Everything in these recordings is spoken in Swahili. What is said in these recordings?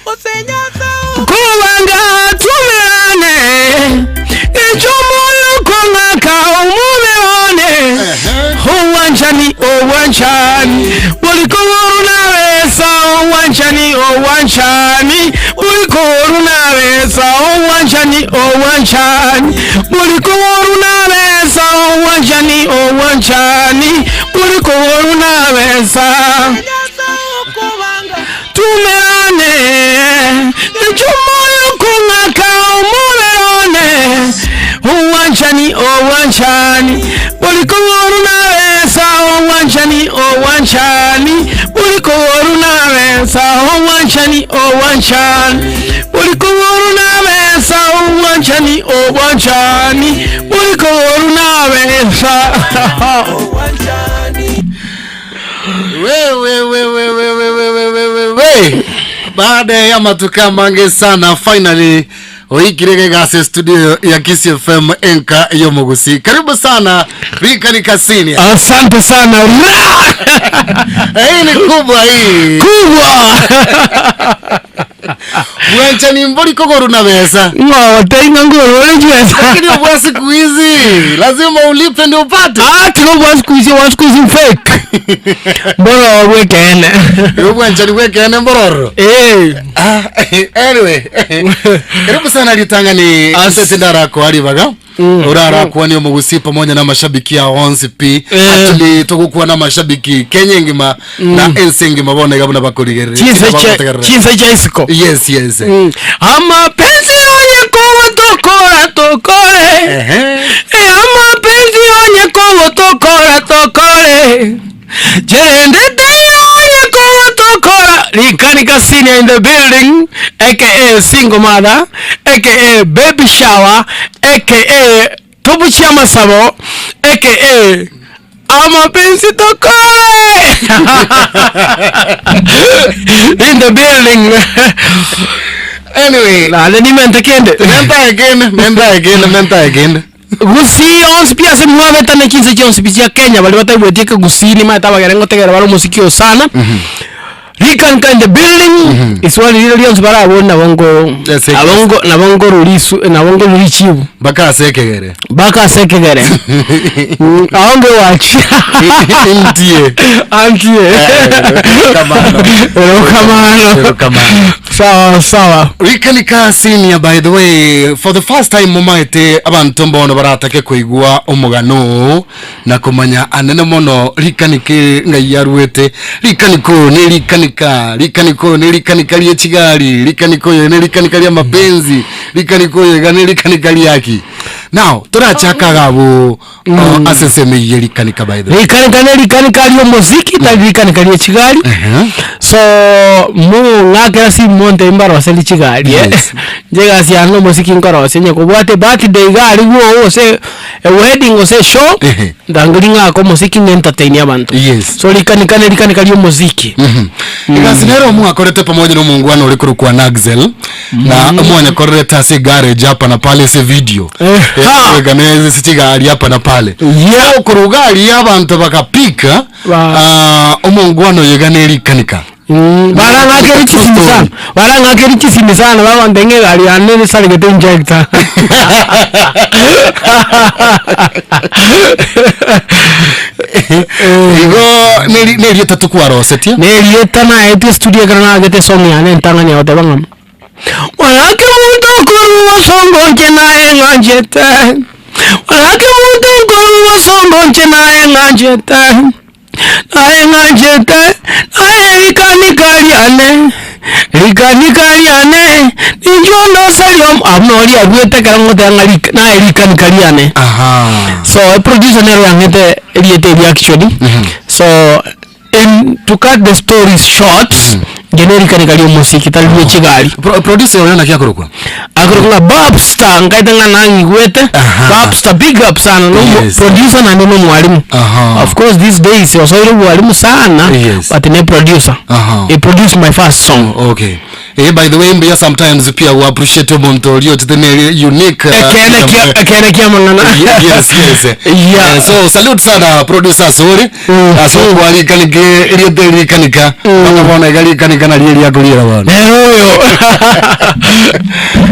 kubanga tumirane echomoyo konga kaumubone owanchani ulikoruna wesa owanchani ulikoruna wesa owanchani ulikoruna wesa owanchani ulikoruna wesa tumerane echomoyo konga kaumubone owanchani ulikoruna wesa owanchani ulikoruna wesa owanchani ulikoruna wesa owanchani ulikoruna wesa we baada ya matuka mange sana finally oikirege gase studio ya Kiss FM enka yo Mugusi. Karibu sana Rika ni Kasini. Asante sana. Hii ni kubwa hii. Kubwa. Mwancha ni mboli kogoru na wesa. Tenga ngoro wesa. Lakini kwa siku hizi lazima ulipe ndio upate. Kilo siku hizi fake. Mbona wekene. Mwancha ni wekene mbororo. Anyway. Karibu sana Litanga ni asesindara kwa alibaga. Urara kwa ni Mugusi pamoja na mashabiki ya Onsi P. Actually tukukuwa na mashabiki Kenya ngima na NC ngima bona gabona bakurigere. Chinsa jaisiko. Yes. Ama penzi onye kowo tokore. Ama penzi onye kowo tokore. Jerende onye kowo tokora. Rika ni Kasini in the building, aka single mother, aka baby shower, aka Tobuchi Amasabo, aka amapenzi tokore. In the building. Anyway, ni menta again. Gusi onsi pia se muave tane 15 onsi pia Kenya bali bataiwetika Gusi ni mata bagarengo tegera baro musikio sana. Rika in the building. Iswali lilo onsi bara abona bongo rurisu na bongo rurichibu baka sekegere aonge watch antie kamano sawa Rika ni Kasini. By the way, for the first time mumaite abantu mbono baratake kuigua umugano na kumanya anene mono Rika ni ngayarwete Rika ni kali chigali Rika ni kali mapenzi Rika ni kali yaki. Now turachaka gabo aseseme Rika ni by the way Rika ni kali muziki ta Rika ni kali chigali. So mu ngakera si monte imbaro aseli chigali jega si ano muziki ngoro senye kubwate birthday gali wo se wedding o se show dangulinga ko muziki entertain abantu. So Rika ni kali muziki Ikasinero mu akorete pamoja na mungwana ulikuru kwa Naxel na mwana koreta se garage hapa na pale se video ganeze sitigari hapa na pale kurugali abantu bakapika umungwana yegane Rika baranga kerichi sana baba ndenge gali anene sale gete injector nelieta tukua rosetia nelieta na eti studio kana gete song ya ntangani yote bangam wanake muntu kuru songo na enganjete wanake muntu kuru songo na enganjete Rika ni kaliane ninjono saliom abnori agwete karangote ngarika na Rika ni kaliane. So a producer nero yangete eliete actually. So to cut the story short, generica ni kalio musiki talwe chigali producer yana kia kurukwa akurukwa Babstar ngaitanga nangi gwete Babstar big up sana no producer na ndio mwalimu. Of course these days so mwalimu sana but ne producer he produced my first song. Okay. by the way mbia sometimes pia we appreciate muntu ulio tene unique akena kia mangana yes yeah. So salute sana producer Zuri aso kwali kanike ile deli kanika kama bona gali kanika na ile yakulira bwana huyo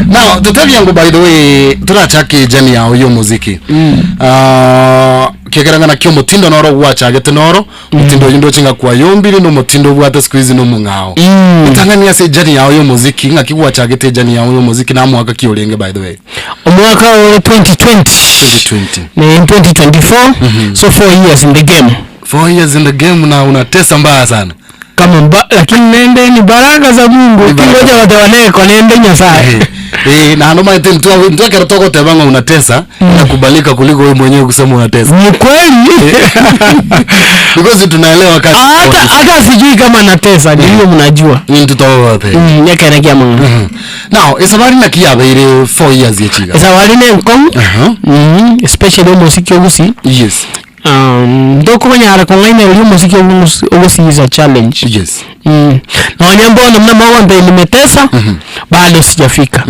now tutabi yangu by the way tunachaki jani ya uyo muziki kegeranga na kyo mutindo noro gwacha gete noro mutindo yindo chinga kwa yombiri no mutindo bwata squeeze no mungao utangania se jani ya uyo muziki ngakigwacha gete jani ya uyo muziki na mwaka kiolenge by the way mwaka wa 2020 ni 2024 so 4 years in the game 4 years in the game na unatesa mbaya sana kama lakini nende ni baraka za Mungu kingoja watawane kwa nende Nyasaye na ndo maana mtu akero toko tebanga unatesa na kubalika kuliko wewe mwenyewe kusema unatesa ni kweli because tunaelewa kazi hata sijui kama natesa ni hiyo mnajua ni mtoto wote nyaka na kia Mungu now isabari na kiabe ile 4 years yechiga isabari ne kom especially muziki ogusi yes ndoko banyara ko ngine uri muziki ogusi is a challenge yes na nyambo namna mawanda nimetesa bado sijafika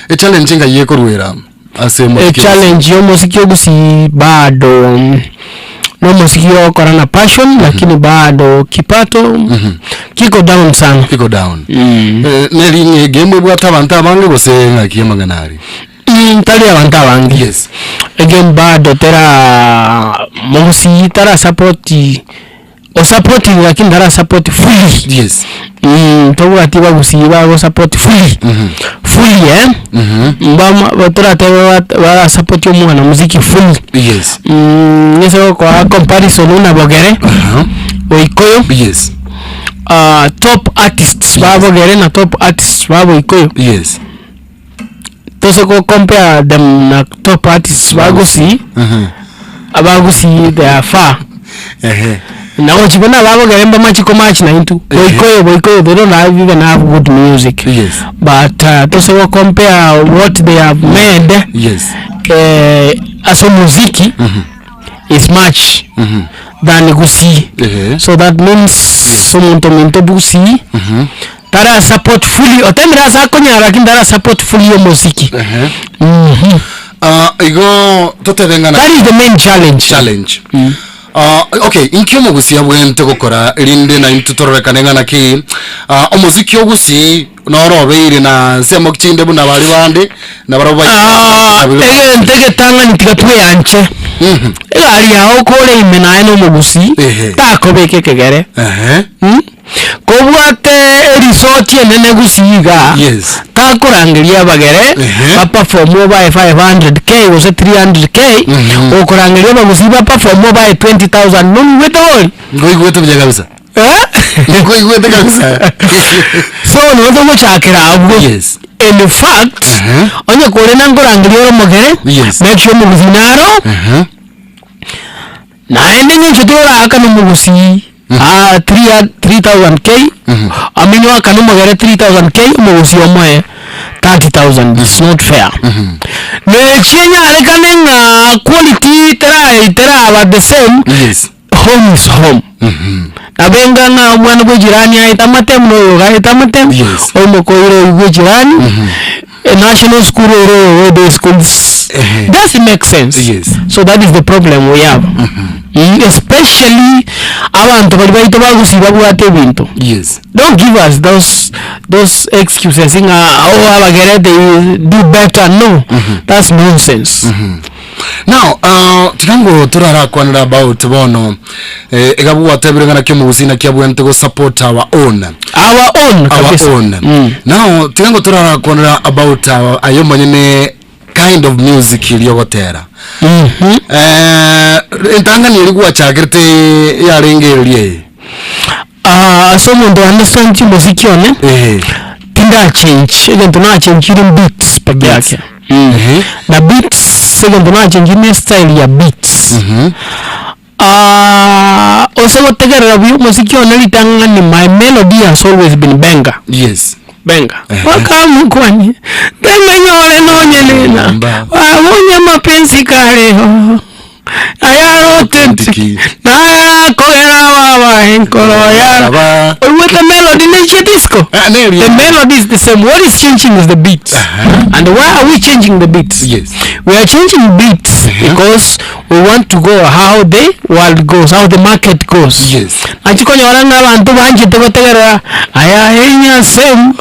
a challenge nga yeko ruera asema a challenge yo muziki ogusi bado no muziki okora na passion lakini bado kipato kiko down sana kiko down neli game bwa tabanta bange bose ngakiema ganari tali abantu abangi yes again bado tera mosi tara support lakini tara support fully yes toba tiba gusiba go support fully mbama batara tera support yo mwana muziki fully yes nyeso kwa comparison na bogere oikoyo yes top artists babogere na top artists babo ikoyo yes tose ko compare them na top artists bagusi abagusi they are far na wachibona babo garemba machiko match na into boykoyo they don't even have good music yes but tose ko compare what they have made yes aso muziki is much than gusi so that means somuntu busi tara support fully otemira za konyara lakini tara support fully yo muziki igo toterenga na that is the main challenge okay inkyo mugusi abwente gukora irinde na intutororekanenga na ki omuziki ogusi norobeire na semo kinde buna bari bande na baroba ndege tanga ntigatwe yanche ari yaho kore imena eno mugusi takobeke kegere kobwate resort yenene gusiga yes takurangiria bagere perform by 500k was 300k okurangiria bagusiba perform by 20,000 nuni wetoli ngoigwete bya kabisa ngoigwete kabisa so no to muchakira abwo yes in fact onye kore nangorangiria mogere make sure mugusinaro na ending chitora aka no mugusi 3,000k amini wakanu magare 3,000k mugusi omwe 30,000 is not fair ne chenya alekane nga quality tera about the same yes home is home abenga nga mwana bwe jirani aitamate mno aitamate omoko ile jirani national school or the schools does it make sense yes so that is the problem we have especially abantu bali baito bagusiba bwate bintu yes don't give us those excuses abagere they do better no that's nonsense now tikango turara kwanira about bono egabu watebirenga na kyomugusina kyabwente go support our own now tikango turara kwanira about ayomanyene kind of music iliyogotera entanga nilikuwa chakirte yarengerie so muntu understand chi muziki one tinda change egento na change beats peke yake na beats egento na change style ya beats also tegerera byo muziki one litanga ni my melody has always been banger yes benga wakamu kwani tena nyole nonyelena wawonye mapenzi kale aya authentic na kogera baba enkoro ya with the melody nature disco. The melody is the same. What is changing is the beats. And why are we changing the beats? Yes, we are changing beats because we want to go how the world goes, how the market goes. Yes, achikonyora n'abantu banje tegotegera aya henya sem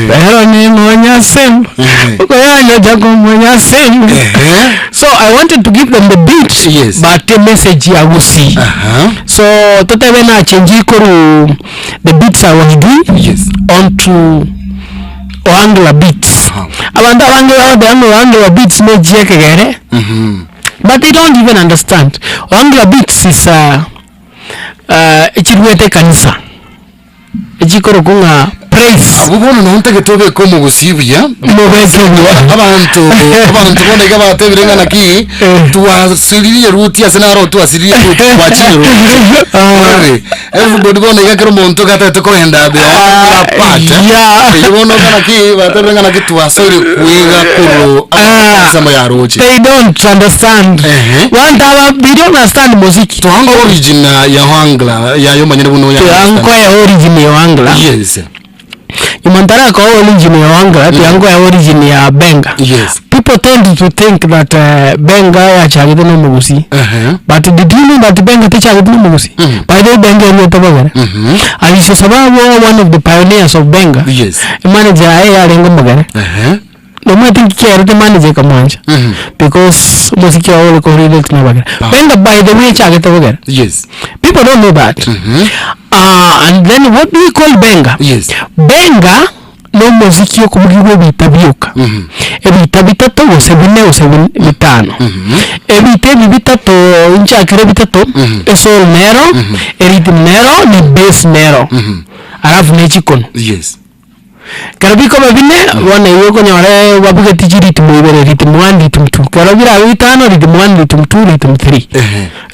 pero ni monya sem uko yanya jago monya sem. So I wanted to give them the beat. Yes, but the message ya gusi. So totebe na change koru the beats I was doing. Yes, onto Ohangla beats. Abantu Ohangla beats no jekegere. But they don't even understand. Ohangla beats is ichirwete kanisa. Ichikoro kunga praise. Abubono nonte getobe komo gusibya. Abantu bone gaba tebirenga naki tuasiriye ruti asenaro tuasiriye kwachiro. Everybody bone gakero monto gata tokoenda be apata. Yibono kana ki baterenga naki tuasiri kuiga kuro sama ya rochi. They don't understand. One time they don't understand music. To origin ya Ohangla ya yomanyene buno ya. To ya origin ya Ohangla. Yes. Imantara kwa origin ya Ohangla, yango ya origin ya Benga. Yes. People tend to think that Benga ya chagide no mugusi. But did you know that Benga te chagide no mugusi? By the way, Benga ni tabagara. Alisho sababu one of the pioneers of Benga. Yes. Manager ya rengo magara. No matter care the manager kamanja. Because musiki ya ole ko relax na bagara. Benga by the way chagide bagara. Yes. People don't know that. And then what do we call Benga? Yes. Benga no muziki yo kumugibwe bitabyuka. Ebita bitatu gose bine gose bitano. Ebite bitatu inchakire bitatu esol nero, rhythm nero ni bass nero. Alafu ne chikono. Yes. Karabiko babine wana yoko nyore wabuga tiji rhythm ibere rhythm 1 rhythm 2. Karabira bitano rhythm 1 rhythm 2 rhythm 3.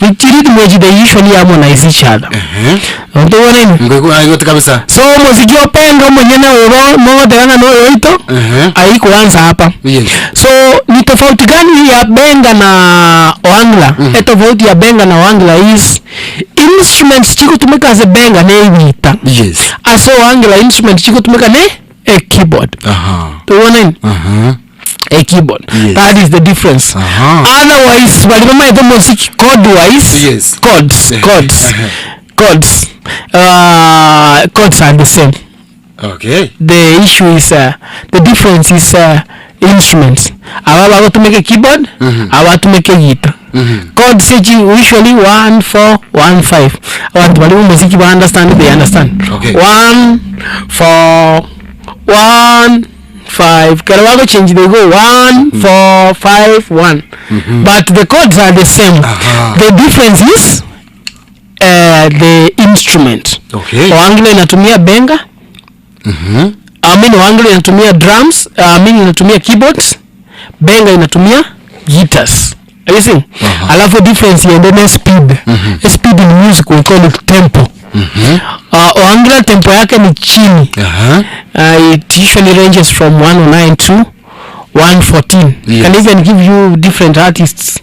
Rhythm which they usually harmonize each other. Ndio wana ngoko ayote kabisa. So muziki opendo mwenyewe wewe moja yana no yoito haikuanza hapa. Yes. So ni tofauti gani ya Benga na Ohangla? Tofauti ya Benga na Ohangla is instruments chiko tumeka as Benga ne ibita. Yes. Aso Ohangla instruments chiko tumeka ne a keyboard. Tuone a keyboard. Yes. That is the difference. Otherwise walibama the music chord wise. Yes. Chords are the same. Okay. The issue is the difference is instruments. Awa to make a keyboard, awa to make a guitar. Chords usually 1 4 1 5. What music you understand, they understand. Okay. 1 4 1 5. Karawago change, they go 1 4 5 1. But the chords are the same. The difference is the instrument. Okay. Ohangla inatumia benga. Ohangla inatumia drums. Inatumia keyboards. Benga inatumia guitars. Are you seeing? Alafu difference ya ndene speed. Speed in music we call it tempo. Ohangla tempo yake ni chini. It usually ranges from 109 to 114. Yes. Can even give you different artists.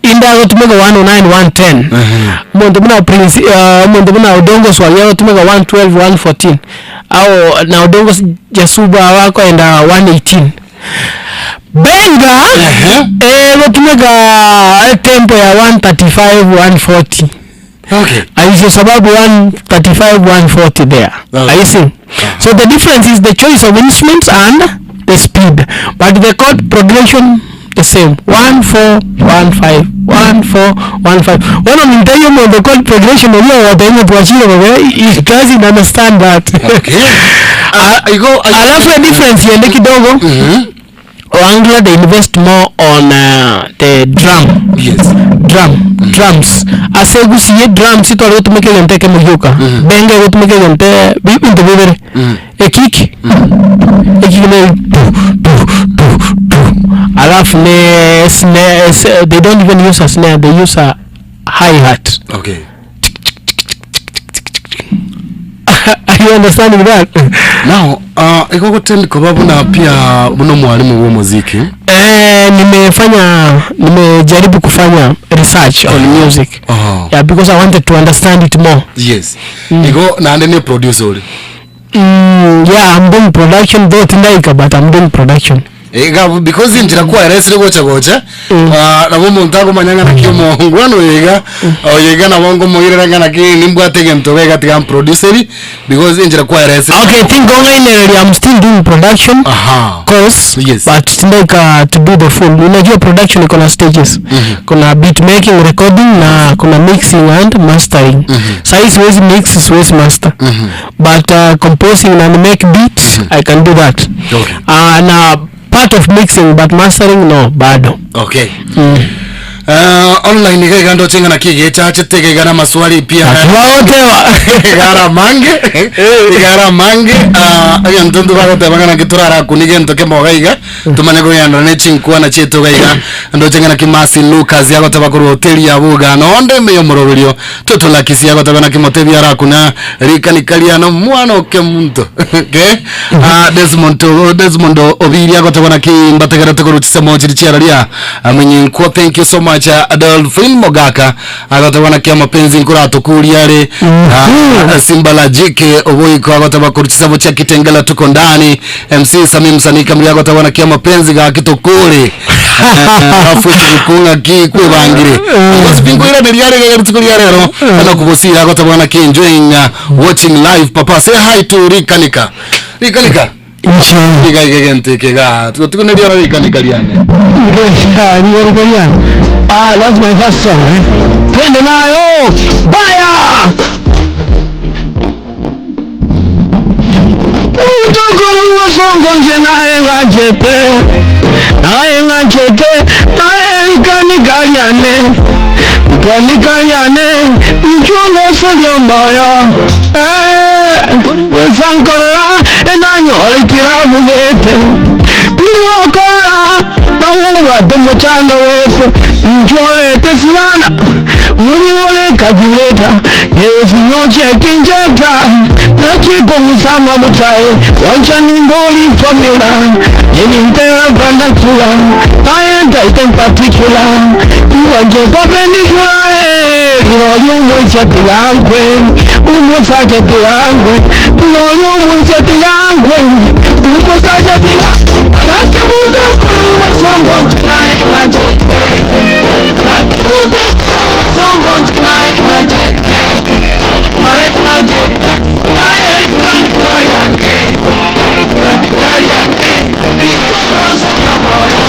Inda tumeka 109 110. Mondo muna prince mondo muna Odongo Swagero tumeka 112 114. Au na Odongo Jasuba wako enda 118. Benga tumeka tempo ya 135 140. Okay. Aisho sababu 135 140 there. Are you seeing? So the difference is the choice of instruments and the speed, but the chord progression the same. 1 4 1 5 1 4 1 5. One of the chord progression it doesn't understand that. Okay. Alafu the difference yende kidogo. Ohangla they invest more on the drum. Yes. Drums. Asegusi ye drums ito alo tumeke yente ke muhiuka. Benga alo tumeke yente into bibere. A kick. Ne alafu ne snare. They don't even use a snare. They use a hi-hat. Okay. Are you understanding that? Now, iko tend kubabu na pia buno mwalimu wa muziki. Nimejaribu kufanya research on music. Yeah, because I wanted to understand it more. Yes. Ego na ndene producer. Yeah, I'm doing production, though tinaika, but I'm doing production. Because njira kwa eresi gocha na bomo ntago manyanga na kiyo ngwano yega na wango moira ngana ki nimba tege mtowega tigam producer because njira kwa eresi. Okay, think online I'm still doing production course, yes. But like to do the full unajua production iko na stages. Kuna beat making, recording na kuna mixing and mastering. Sai siwezi mix, siwezi master. But composing and make beats I can do that. Okay. Na part of mixing but mastering no bado. Okay. Online nige ndo chenga na kige chache tege gana maswali pia gara mange aya ntundu bagote bangana kiturara kunige ntoke mogaiga tumane go yanda ne chinkwa na cheto gaiga ndo chenga na kimasi Lucas yago tabakuru hoteli ya buga no nde meyo mororio toto la kisi yago tabana kimotebi ara kuna rika nikaliano mwana ke muntu ke Desmond obiri yago tabana kimbategera tokuruchisa mochiri chiararia amenye kwa thank you so much Adolfin Mogaka agatabana kia mapenzi nkura tukuri yale Simbala jike oboiko agataba kuruchisa bocha kitengela tuko ndani MC Samim Sanika mli agatabana kia mapenzi ga kitokuri afu tukunga ki kwebangire basipingo ira deriyare ga tukuri yale ro ana kubosira agatabana ki enjoying watching live. Papa say hi to Rikanika Diga gente que ga tuko ne diara Rikanika liane that's my first song, Twende nayo baya utokoro wa songo nae ngachete kanikaliane mchuna sio mbaya wesankora enanyo alikiramu gete piwakora nawa demochano wefu njole tesana muliole kajuleta yesu noche kinjeta nachipo musama mutae wancha ningoli formula yenintera bandakula ayenta iten particular tuwanje papenikula Loyo mwicha tilangwe Umusaje tilangwe Loyo mwicha tilangwe Umusaje tilangwe Lake muda Songo chinae maje Lake muda Songo chinae maje Mare maje Aye kankoyake Kankoyake Bikosa kamoyo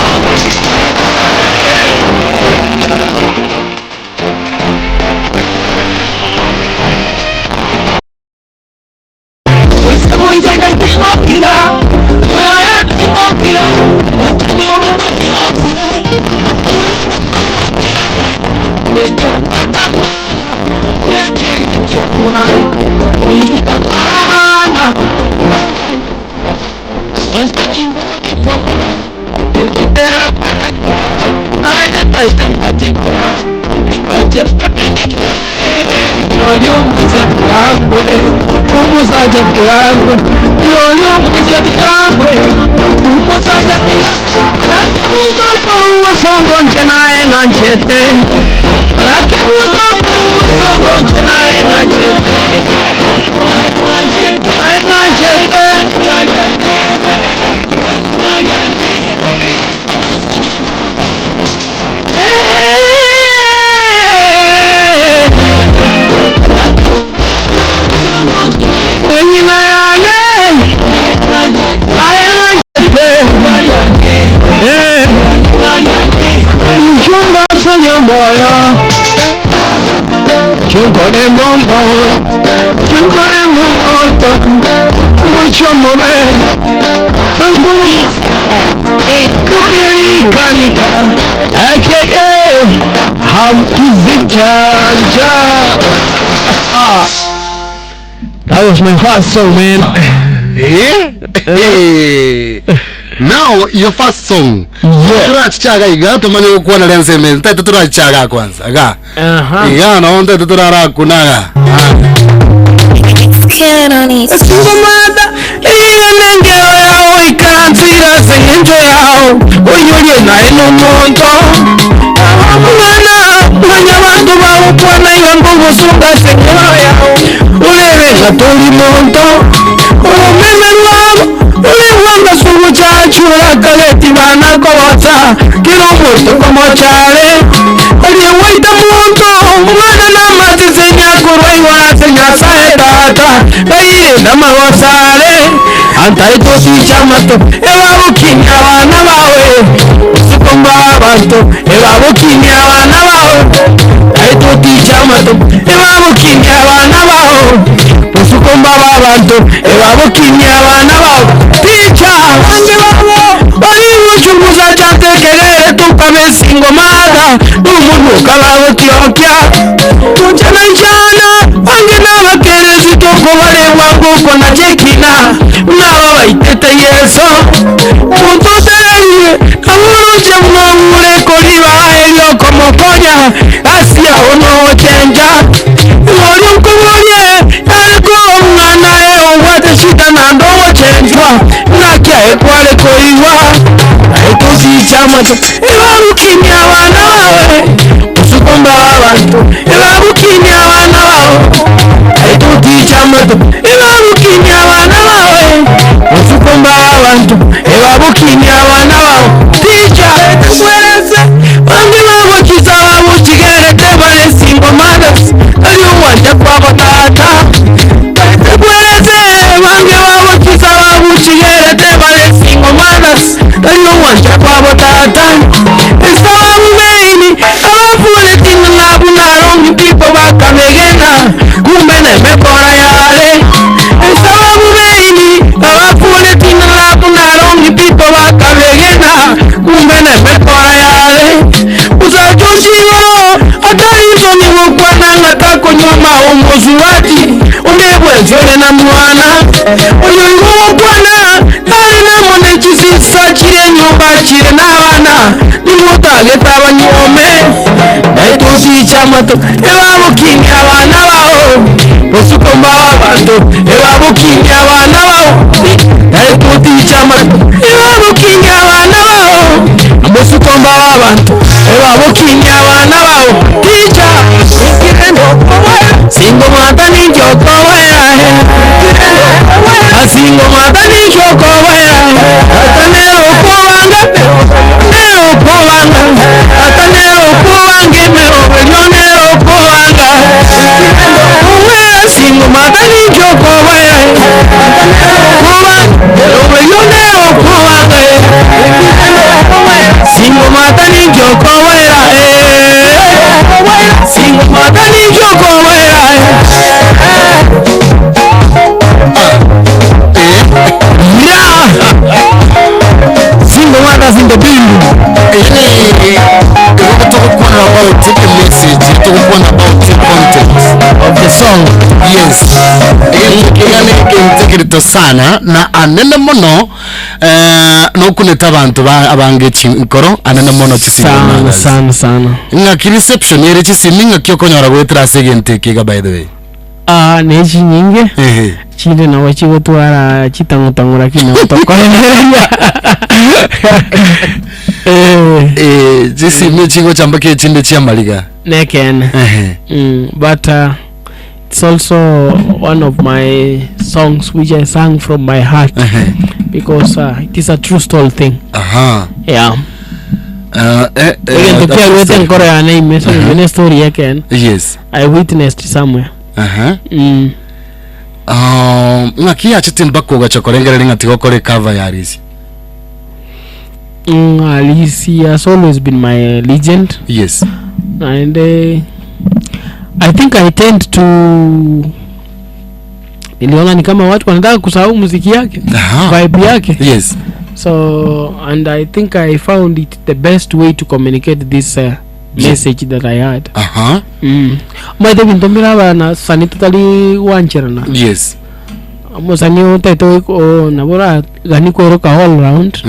That was my first song, man. Now your first song. Tura chichaga iga tumane ukuwa lense men. Tete tura chichaga kwanza. Aga. Iga na onde tura ra kunaga. Sumada nenge yao ikantira sengenjo yao oyori na eno monto mwana musunga senyoro yao ulebe gatoli monto ulomeme lwabo uliwanga sungu chachula kaleti bana kowata kilo muto komochale aliyewaita monto umwana na matizenya kurwaiwa senya saetata baile na mawasale antaito sichamato ewa ukinya wana bawe usikomba abantu ewa ukinya wana bawe aito tichamato ewa ukinya wana bawe usikomba abantu ewa ukinya wana bawe ticha wange babo bali uchunguza chate kelele tukabe singomada umuntu kabaho kiokya tunjana njana wange nabakerezi toko wale wangu kona chekina unaba baitete yeso tuntoteleye amuruje mwamure koliba elio komokonya asia ono chenja mwori mkumonye yaliko mwana wate shida na ndogo chenjwa nakia ekwale koiwa aitusi chamato ewabukinya wana wawe usukomba wabantu ewabukinya wana wawe aituti chamato ewabukinya wana wawe usukomba wabantu ewabukinya wana wawe ticha etukweleze wangi wabukiza wabuchigerete bale singo mothers aliuwanja kwa batata etukweleze wangi wabukiza wabuchigerete bale singo mothers aliuwanja kwa batata esawabu meini abafule tingalabu narongi pipo bakamegena kumbe nemekora yale esawabu meini abafule tingalabu narongi pipo bakamegena kumbe nemekora yale usachochiwo ataizo ni mukwananga takonyoma umuzuwati umebwezole na mwana oyo ngokwana nari namone chisisa chire nyumba chire n'abana nimutageta abanyome naitusi chamato ebabukinya abana bao usukomba abantu ebabukinya abana bao naitusi chamato ebabukinya abana bao amusukomba abantu ebabukinya abana bao ticha ikirendo singo mata ninjoko wera asingo mata ninjoko wera atanero kuwanga atanero kuwange meobelionero kuwanga singo mata ninjoko wera obelionero kuwanga singo mata ninjoko wera singo mata ninjoko wera single mothers in the building. Talk about the message, talk about the content of the song. Yes. Integrity sana na anene mono no kuneta abantu abange chinkoro anene mono chisinga sana ngaki reception yere chisinga kyokonyora gwetra segente kiga by the way nechi nyinge chinde na wachi gutwara chitangutangura kino tokoreria jisi mechigo chambake chinde chiamaliga neken but it's also one of my songs which I sang from my heart because it is a true story thing. Yeah. Again, the story again. Yes. I witnessed somewhere. Ngakia chitimbako gachokorengere ngatigokore cover ya Alice. Alice has always been my legend. Yes. And I think I tend to niliona ni kama watu wanataka kusahau muziki yake, vibe yake. Yes. So and I think I found it the best way to communicate this message that I had. Maite bintombira bana sani totally wancherana. Yes. Mosani otaito nabora gani ko roka all round.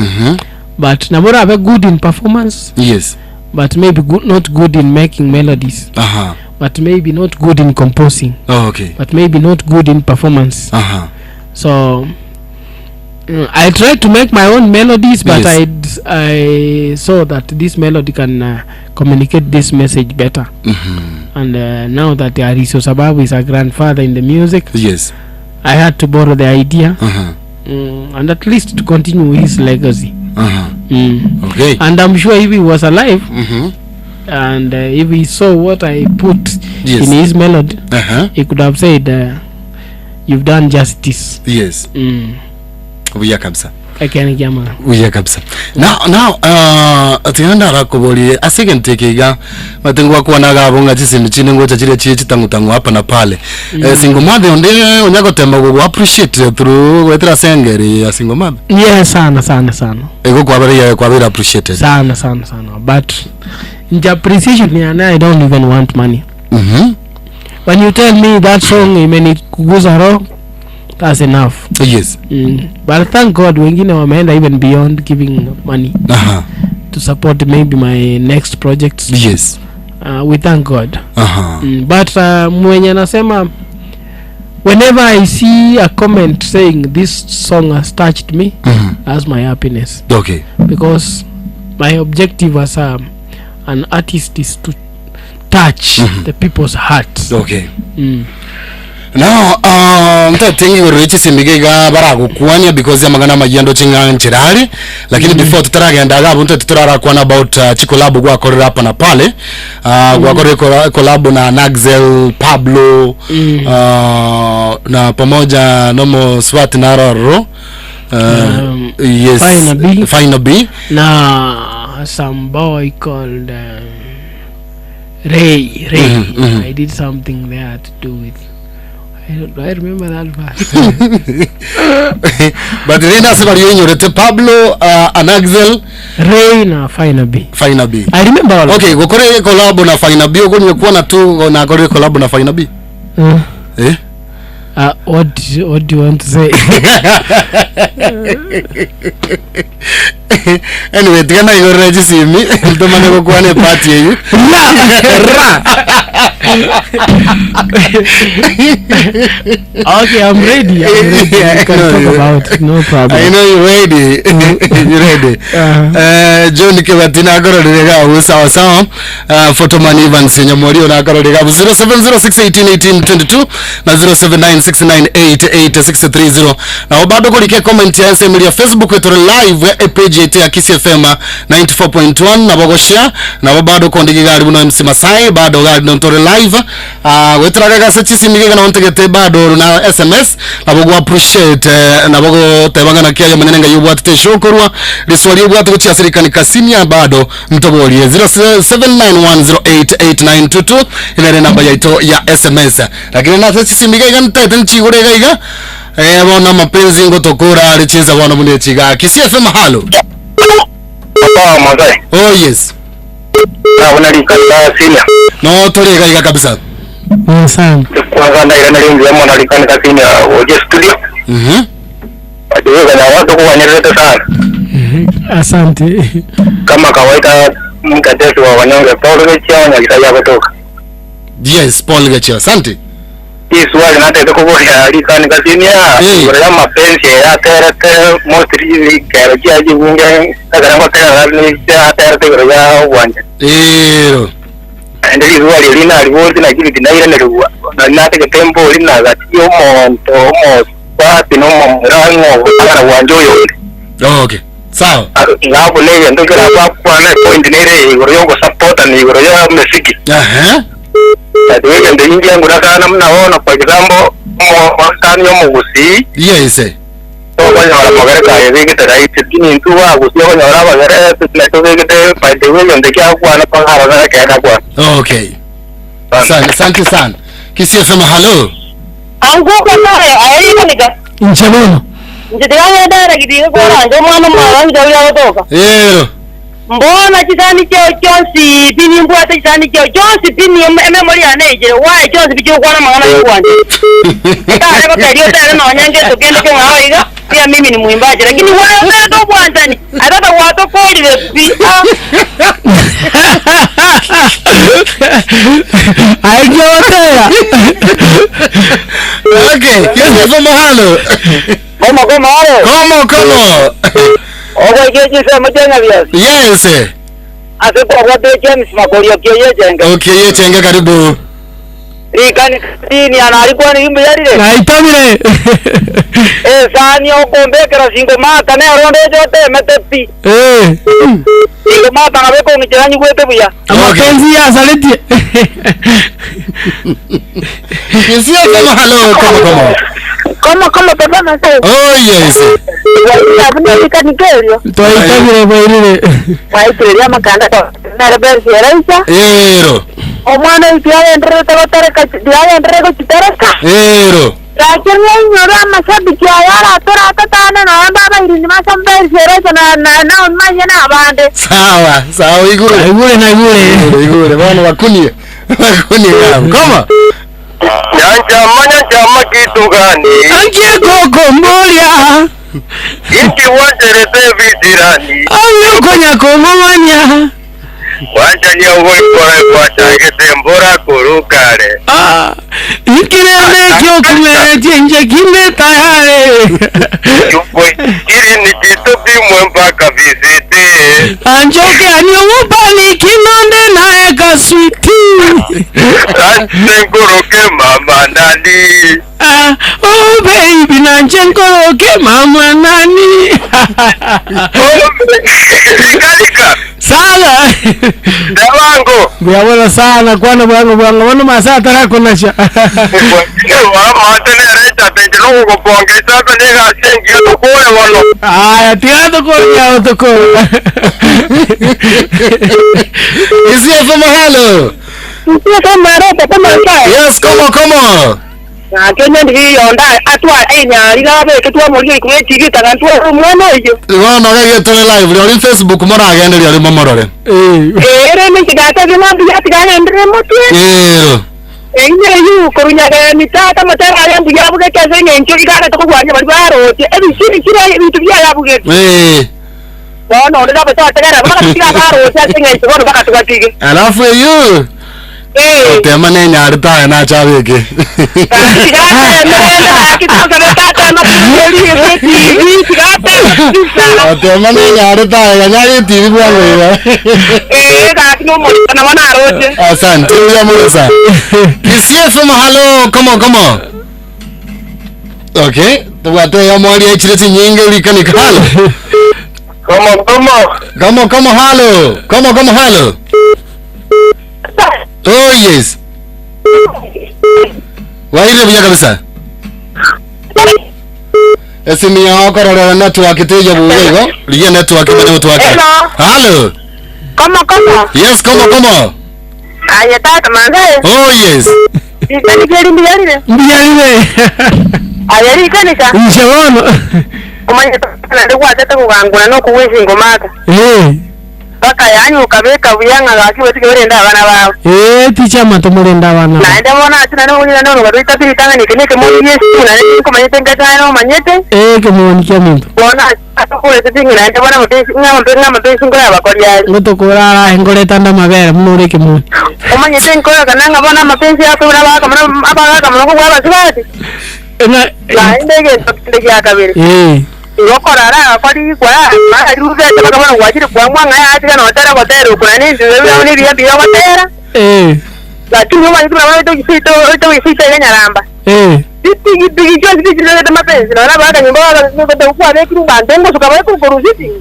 But nabora have good in performance. Yes. But maybe not good in making melodies. But maybe not good in composing. Oh, okay. But maybe not good in performance. So I tried to make my own melodies, but I'd I saw that this melody can communicate this message better. And now that Ariso Sababu is a grandfather in the music, yes, I had to borrow the idea and at least to continue his legacy. Okay. And I'm sure if he was alive and if he saw what I put in his melody, he could have said, you've done justice. Yes. Uya kabisa. Akani kama. Uya kabisa. Now atianda rakoboli asekentekega matengwa kwa nagabonga chisindu chiningo chachire chitangutangu hapa na pale. Single mother onde onyako temba go appreciate through wetra sengeri ya single mother. Yes, sana. Ego kwa very appreciated. Sana. But in the appreciation I don't even want money. When you tell me that song imenikuguza roho, that's enough. Yes. But thank God wengine wameenda even beyond giving money to support maybe my next projects. Yes. We thank God. But mwenye nasema, whenever I see a comment saying this song has touched me, that's my happiness. Okay. Because my objective as an artist is to touch the people's hearts. Okay. Now mtatengi urechi simigega barago kuanya because ya magana majando chinga nchirali lakini before tutaragenda gabo tutarara kwa about chikolabo gwa korera hapa na pale gwa korera collab na Naxel Pablo na pamoja nomo Swat na Roro yes Final B na some boy called Ray. I did something there to do with, I remember that part. But then that's what you know, Pablo, Naxel, Ray na Final B. I remember all. Okay, go kore collab na Final B, go nyekuwa na tu na kore collab na Final B. What do you want to say? Anyway, tigana hiyo register mi mtomane kwa kuane party hiyo. Okay, I'm ready. You can talk about it, no problem. I know you're ready. You're ready. John Kevatina agorodega usawa Photoman Evans Nyamorio na agorodega 0706181822 na 0796988630 na bado kulike comment ya email ya Facebook yetu live page yetu ya Kiss FM 94.1 na bogo share na bado kondigi gali buno MC Masai bado gali nontore live wetraga sachi simige na ontegete bado na SMS na bogo appreciate na bogo tebanga na kiya manenga yubwatu teshokorwa liswali yubwatu kuchia serikani kasinia bado mtoboli 0791088922 ile namba yaito ya SMS lakini na sachi simige ga ntaitenchi urega iga bona mapenzi ngotokora alicheza bwana munde chiga Kiss FM halo. Mazai. Oh yes. Na unalikana senior. No tolega iga kabisa. Sana. Kwanza ndio ndio unalikana senior oje studio. Ndio kana watu kwa nyerete sana. Asante. Kama kawaida mkatesi wa wanyonge Paul Gachia na kitaya kutoka. Yes, Paul Gachia. Asante. Hii swali na tete kwa alikana kasinia. Kwa mapenzi ya terete mostri kerja jibunge kadang tera ni tera ya uwanja. Ndio swali lina aliwodi na kile dinaira na ruwa. Na tete tempo lina gatio monto mo pati no mrango kana uwanja yote. Okay. Sawa. Ngapo leo ndio kwa point nile igoro support ni igoro ya muziki. Ndio ndio ingia ngura sana mnaona kwa kitambo mtani yo mugusi. Yes. Kwa wala magari kaya vile taraiti dini tu wa gusi kwa wala magari na to vile pande wewe ndio kwa na pangara na kaenda kwa. Okay. Asante sana. Kiss FM hello. Ango kwa naye ayi nika. Inchamono. Ndidanga dara gidiga kwa ndo mwana mwana ndio yotoka. Mbona chitani Johnsi bini mbwata chitani Johnsi bini memory aneje why Johnsi bijo kwa na mwana kwanje. Tare kwa radio tare na onyange to kende kwa haiga pia mimi ni muimbaji lakini wewe ndo kwanza ni atata watu kodi bi. Aijotea. Okay, kiasi mahalo. Kama Kama. Kwa hiyo sema jenga viazi. Yes. Ase kwa watu James Makorio kiye jenga. Okay, jenga karibu. Ikani ni analikuwa ni imbe yale. Na itamire. Sani okombekera singo mata ne ronde jote metepi. Singo mata na beko ngiranyi kwete buya. Amapenzi ya saleti. Kisia kama hello Como papa na sai. Oh yes. Abune ikanikelio. To itamire boirire. Waitire makanda to. Na bersi eraisa. Ero. Omwana ikiya entre totareka dia entre ko chitareka. Ero. Lakini nyora mashabiki ayara tora tatana na baba irini masamba eraisa na unmanya na abande. Sawa igure bana wakunie. Kama Jama kitu gani? Angie koko mbolia. Inki waterete vidirani. Ayo konya komanya. Wacha nyongo kwa chagete mbora kurukare. Ikirene kyo kumere nje kime tayare. Yupo kiri ni kitu bimwe mpaka visite. Anjoke anyumupani kinonde na eka switi. Nankoroke mama nani. Oh baby nankoroke mama nani. Kalika. Sala. Dawango. Biawala sana kwana bwangu wana masaa tarako nacha. Mama tenere tate no ko pongeza ko nega sengi to ko walo. Aya tiado ko ya to ko. Isi FM hello. Yes, come. Kenya ndi yonda atwa enya ligabe ketwa muri kweti kana twa mwana iyo. Wana ga tole live ri Facebook mora agende ri momorore. Ere ni kidata gina biya tigana ndre motwe. Enya yu korunya ga mitata matara ya buya buga kaze nyencho igara to kwanya bari barote ebi shiri kira bitu bya ya buga. No nda bata tagara baka tiga barote asenga ito baka tugatige. Alafu yu tema ne nyarita na chabeke. Tema ne nyarita ya nyari TV bwangu. Asante ya Musa. Kisia from hello, come on. Okay, tuwate ya mwali ya chireti nyingi likani kalo. Come hello. Come hello. Oh yes. Waire buya kabisa. Esimi ya korora network teje buwego. Liye network bado network. Hello. Come. Yes, come. Aya tata mande. Oh yes. Ikani geri mbiyarire. Ayari kanika. Inshawana. Kumanya tana de kwatata kuganguna no kuwezi ngomata. Baka yanyu kabeka buyanga gakiwe tikerenda abana bawe. Ticha matomurenda abana. Na ende mona atina no ngina no ngabita pitanga nikeneke mo yesu na ne ko manyete ngatano manyete. Kemoni kyamuntu. Bona atokole tingi na ende bona mutesi ngama mutesi ngora bakori ya. Ngotokorara ngoreta ndamabera munore kemoni. Omanyete nkora kananga bona mapenzi yako bana baka mana abaga kama ngo baba sibati. Na ende ge ya kabiri. Yokorara kwadi kwa mara ruze tabaka wajiri kwa mwanga ya atika na watara kwa tero kuna nini wewe ni bia bia watera lakini wewe ndio wewe ndio kisito ya nyaramba Bigi jozi bigi ndio ndio mapenzi na baada nyumba ndio kwa ile kirumba ndengo sukabaye kukuruziti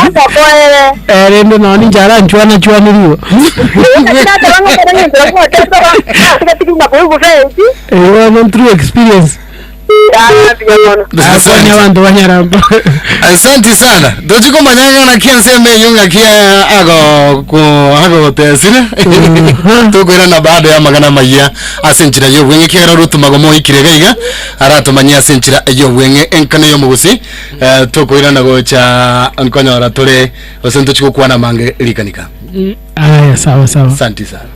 hata kwa ndio naoni jara nchwana niliyo hata wangu kwa nini ndio kwa tesa katika tikuma kwa hivyo one true experience. Asante sana. Dochiko manyanga na kia nseme yunga kia ago tesine. Tuko ina na baada ya magana maya asenchira yo wenge kia rutu magomo ikirega iga arato manya asenchira yo wenge enkane yo mugusi tuko ina na gocha ankonya oratore osento chiko kwa na mange likanika. Sawa. Asante sana.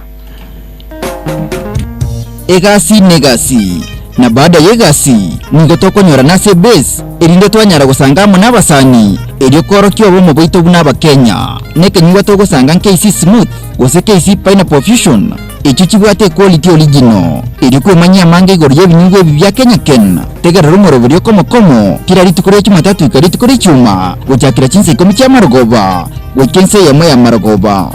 Egasi negasi. Na baada yegasi ningo tokonyora na sebes erinde twanyara gusangamo n'abasani eryo korokyo bo mubuito buna bakenya neke nyuwa to gusanga KC Smooth gose KC Pineapple Fusion ekyo kibwate quality original eri kwemanya mange igoro y'ebinyungu ebi bya Kenya Ken tegera rumoro buri komo kira ritukore cy'umatatu ikari tukore cyuma gucyakira kinse ikomi cy'amarogoba wekense yamwe ya marogoba.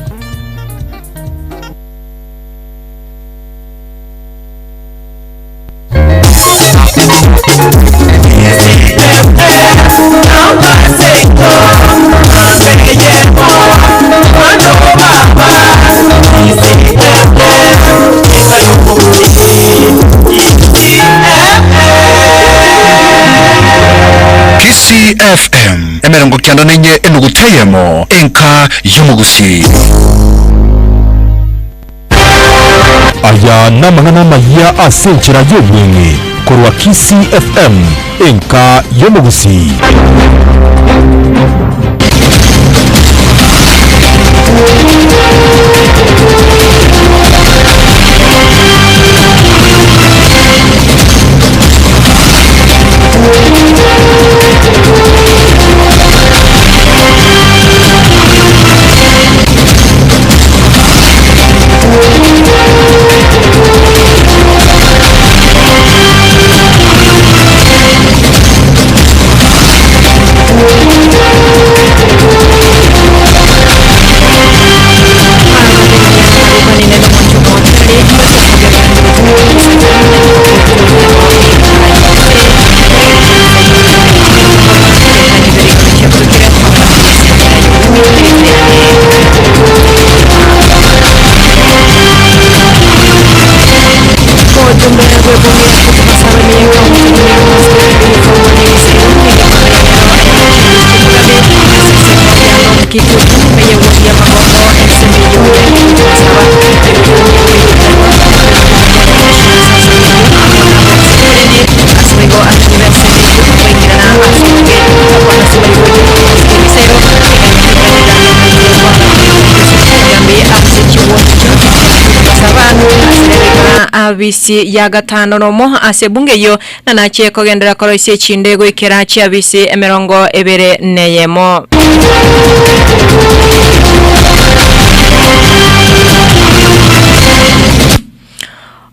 KCFM emerongo kyanda nenye enuguteyemo enka yomugusi aya namangana maya asenchera yobwengi korwa KCFM enka yomugusi. Abisi ya gatano nomo asebunge yo nanache kogendera koroise chindego ikerachi abisi emerongo ebere neyemo.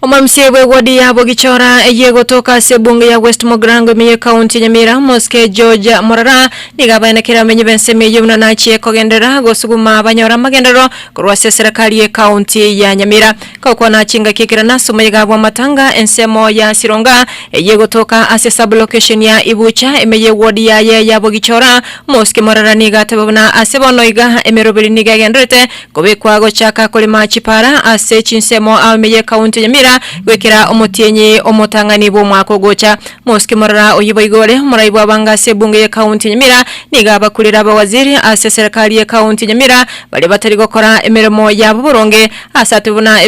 Omamsiebwe wadi ya Bogichora yego toka sebunge ya West Mogrango miye kaunti Nyamira Moske George Morara nigabana kira menye benseme yumna nachi kogendera gosuguma banyora magendero kurwase serikali ya kaunti ya Nyamira kwa na chinga kikira naso mayegabwa matanga ensemo ya Sironga yego toka asesa location ya Ibucha emeye wadi ya Bogichora Moske Morara nigatabana asebonoiga emerobiri nigagendrete kobekwa gochaka kolima chipara ase chinsemo ameye kaunti Nyamira wekera omutienye omotangani bo mwako gocha Moske Morara oyiboigore muraibwa banga sebunge ya kaunti Nyamira nigaba kulira abawaziri ase serikali ya kaunti Nyamira bali batari gukora emirimo yabo boronge asatubuna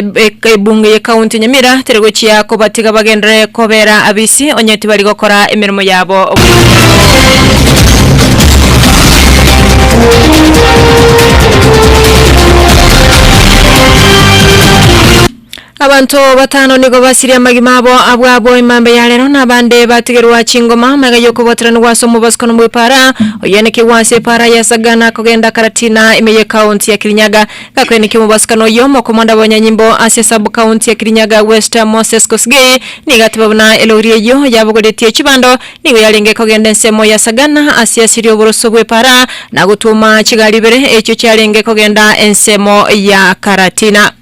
ebunge ya kaunti Nyamira teregochiya ko batiga bagendere kobera abisi onyeti bali gukora emirimo yabo. Abantu batano nigo basiri amagimabo abwabo imambe ya lero nabande batigerwa chingoma magayo kubotra nwaso mubaskono mwipara oyeneke wase para ya Sagana kogenda Karatina imeye county ya Kirinyaga kakweneke mubaskono yomo komanda banyanyimbo ase sub county ya Kirinyaga West Moses Kosgei nigatubona elorie yo yabogodetie chibando nigo yalenge kogenda nsemo ya Sagana ase sirio boroso bwipara na gutuma chigalibere echo cyalenge kogenda ensemo ya Karatina.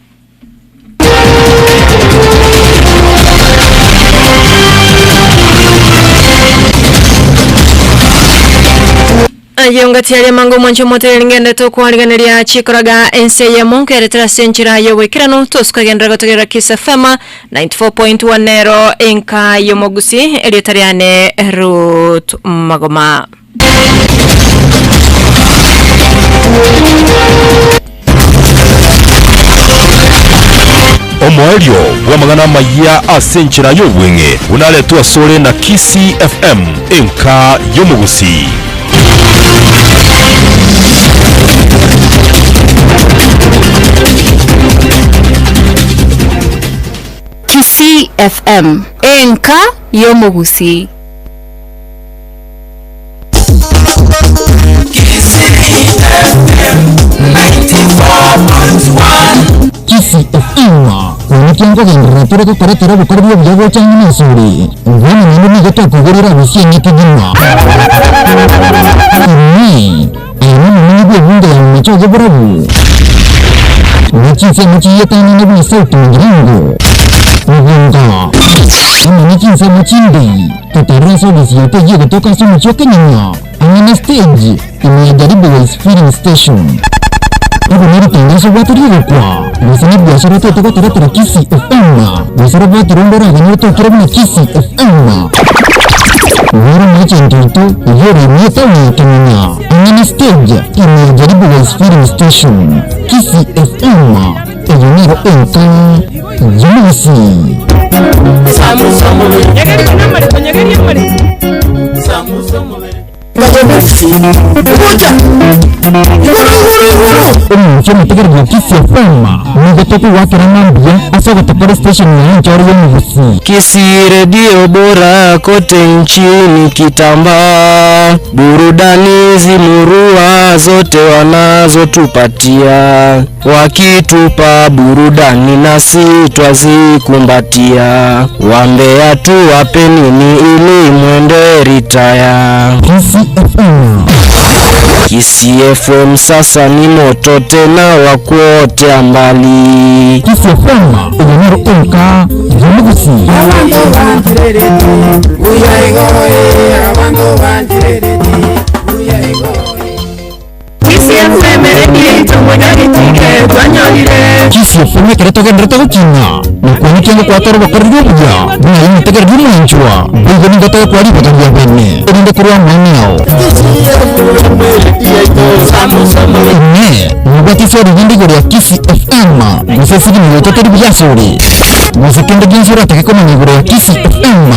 Yongati ya mango mwancho mote ngende to kwaliganeria chikoraga enseye monke eretera senchira yo wekirano toska gendera gotogera kisafama 94.1 nero enka yomogusi eritariane Ruth Magoma. Omoelio wa magana maya asenchira yo wenge unaletwa sole na KCFM enka yomogusi. KCFM enka yomogusi. KCFM 94.1 KCFM Nikiango generator ko koretera bukoryo byago cyangwa nasuri. Ngwana nani nigata kugurira busiye kigima. Ni nibyo bunde yamucho geburabu. Nikinse mukiyetani n'ibyo sauti ngiringo. Ngunga. Nikinse mukindi. Tataraso lisiyote je kutoka sumu choke nyanya. Angina stage imejaribu Waste Filling Station. Ibu nari tangazo watu rigo kwa. Nisani biashara tetu kwa taratara Kisi FM. Nisara watu rondora ganyo to kirabuna Kisi FM. Wara machi ntutu yori mieta wiki nyanya. Angina stage imejaribu Waste Filling Station. Kisi FM. Eyonero enka. Yumasi. Chama tegar gua Kisi FM. Nigatoku wakiramambia asa watapara station ya nchari ya mvusi. Kisi redio bora kote nchini kitamba. Burudani zimurua zote wanazotupatia. Wakitupa burudani nasi twazikumbatia. Wambea tu wapeni ni ili mwende ritaya. Kisi FM. Kisi FM sasa ni moto tena wakuote ambali. Kisi FM uyanero enka yumugusi. Abantu bantirereti uyayigoye. Abantu bantirereti uyayigoye. Kisi FM redio mwenyaritike twanyalire. Kisi FM kereto genreto gukina. Nukwani kengo kwatoro bakoryo bya. Buna yitegera by'inchwa. Bigo ningoto kwari bakoryo bene. Ende kurwa mwanao. Mubati sori yindi ya Kisi FM. Musesigi ni totari byasori. Musekende ginsura take ko manyigoro ya Kisi FM.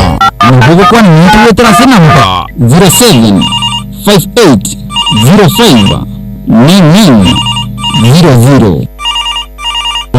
Nubugo kwa ni tuletera namba 07 58 05 9900.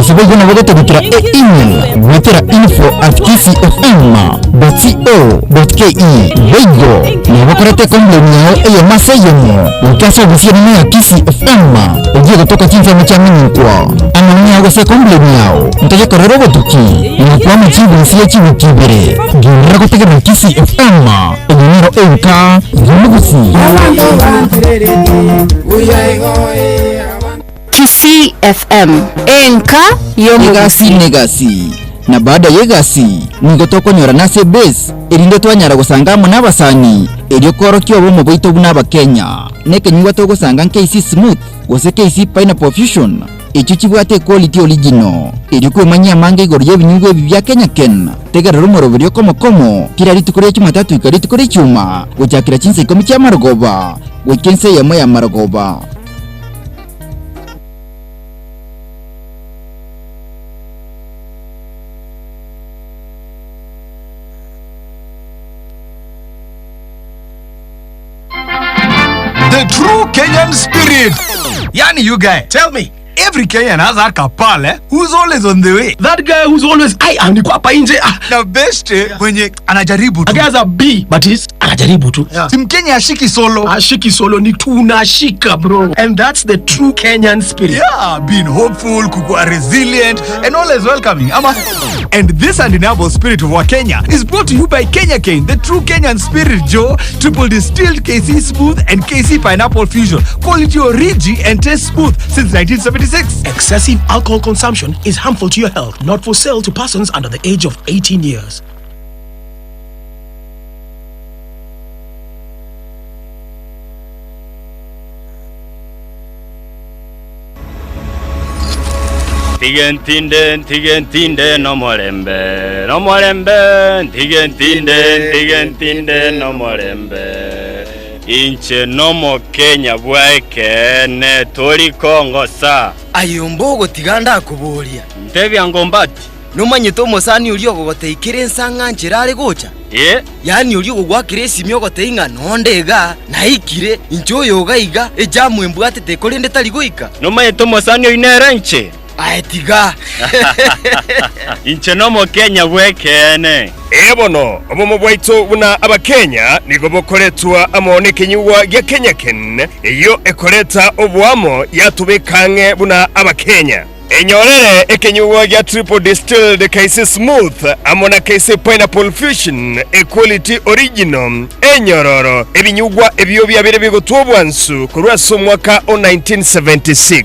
Usibugu na wadete bikira email wetera info@kisifm.co.ke. Bego na wakarete komblemi yao eyo masayemo ukasa visirani ya Kisi FM ujiye kutoka chinsa mchamini kwa amani yao se komblemi yao mtaje karero gotuki na kwa mchibu nsiye chibu kibire gira kutege na Kisi FM enyero enka yumugusi. Kisi FM enka yomugusi negasi. Na baada yegasi ningotoko nyora nase base erinde twanyara gusangamo n'abasani eryo korokyo bo mu bwito buna Kenya neke nywa to gusanga KC Smooth gose KC Pineapple Fusion icyo kibwate quality original eryo kwemanya mange igorye binyugwe bya Kenya Ken tegera rumoro byo komo kira ritukore cy'umatatu ikari tukore cyuma gucyakira kinse komi cya Marogoba wekense yamo ya Marogoba. The true Kenyan spirit. Yani, you guy, tell me, every Kenyan has a kapal, who's always on the way. That guy who's always, niko hapa nje. Na best mwenye anajaribu tu. A guy has a B, but he's anajaribu tu. Yeah. Si Mkenya ashiki solo. Ashiki solo ni tunashika, bro. And that's the true Kenyan spirit. Yeah, being hopeful, kukua resilient, and always welcoming. And this undeniable spirit of our Kenya is brought to you by Kenya Cane, the true Kenyan spirit, Joe. Triple distilled KC Smooth and KC Pineapple Fusion. Quality origi and taste smooth since 1976. Excessive alcohol consumption is harmful to your health, not for sale to persons under the age of 18 years. Tigentinde no morembe tigentinde no morembe inche nomo Kenya bwaeke ne tori Kongo sa ayombogo tiganda kuburia ntebya ngombati numanye to mosani uri ogoteikire nsanga nchirare gocha yani uri ogwakire simyo goteinga nondega naikire inchoyo gaiga ejamwe mbwate tekorinde tari goika numanye to mosani oinera nche aetiga inche nomo Kenya bwekene ebono obomo bwaito buna abakenya nigo bokoretwa amone kenyuwa ya Kenya Ken iyo ekoreta obwamo yatubekange buna abakenya enyorere ekenyuwa gya triple distilled KC Smooth amona KC Pineapple Fusion Equality Original enyororo ebinyugwa ebyo byabere bigotwobwansu kurwaso mwaka o 1976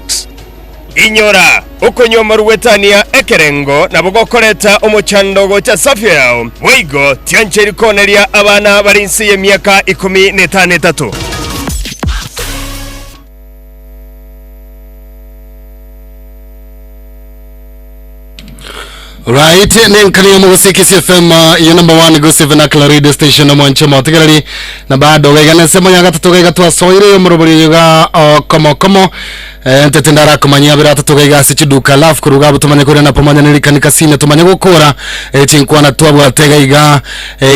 inyora okonyoma ruwetania ekerengo nabogokoreta omuchandogo cha safya yao mwigo tiancheri konelia abana barinsi ye miaka 13. Right, name kaniyo mugusiki CFM your number 1 go 7 radio station mwanche motegereri na bado gana sema yanga tutogega twa soire yo muruburi yoga komo ntetendara kumanya birata togega sichiduka lafu kuruga butumanye kuri na pamanya nilikanika sine tumanye gukora chinkwana twabwa tegaiga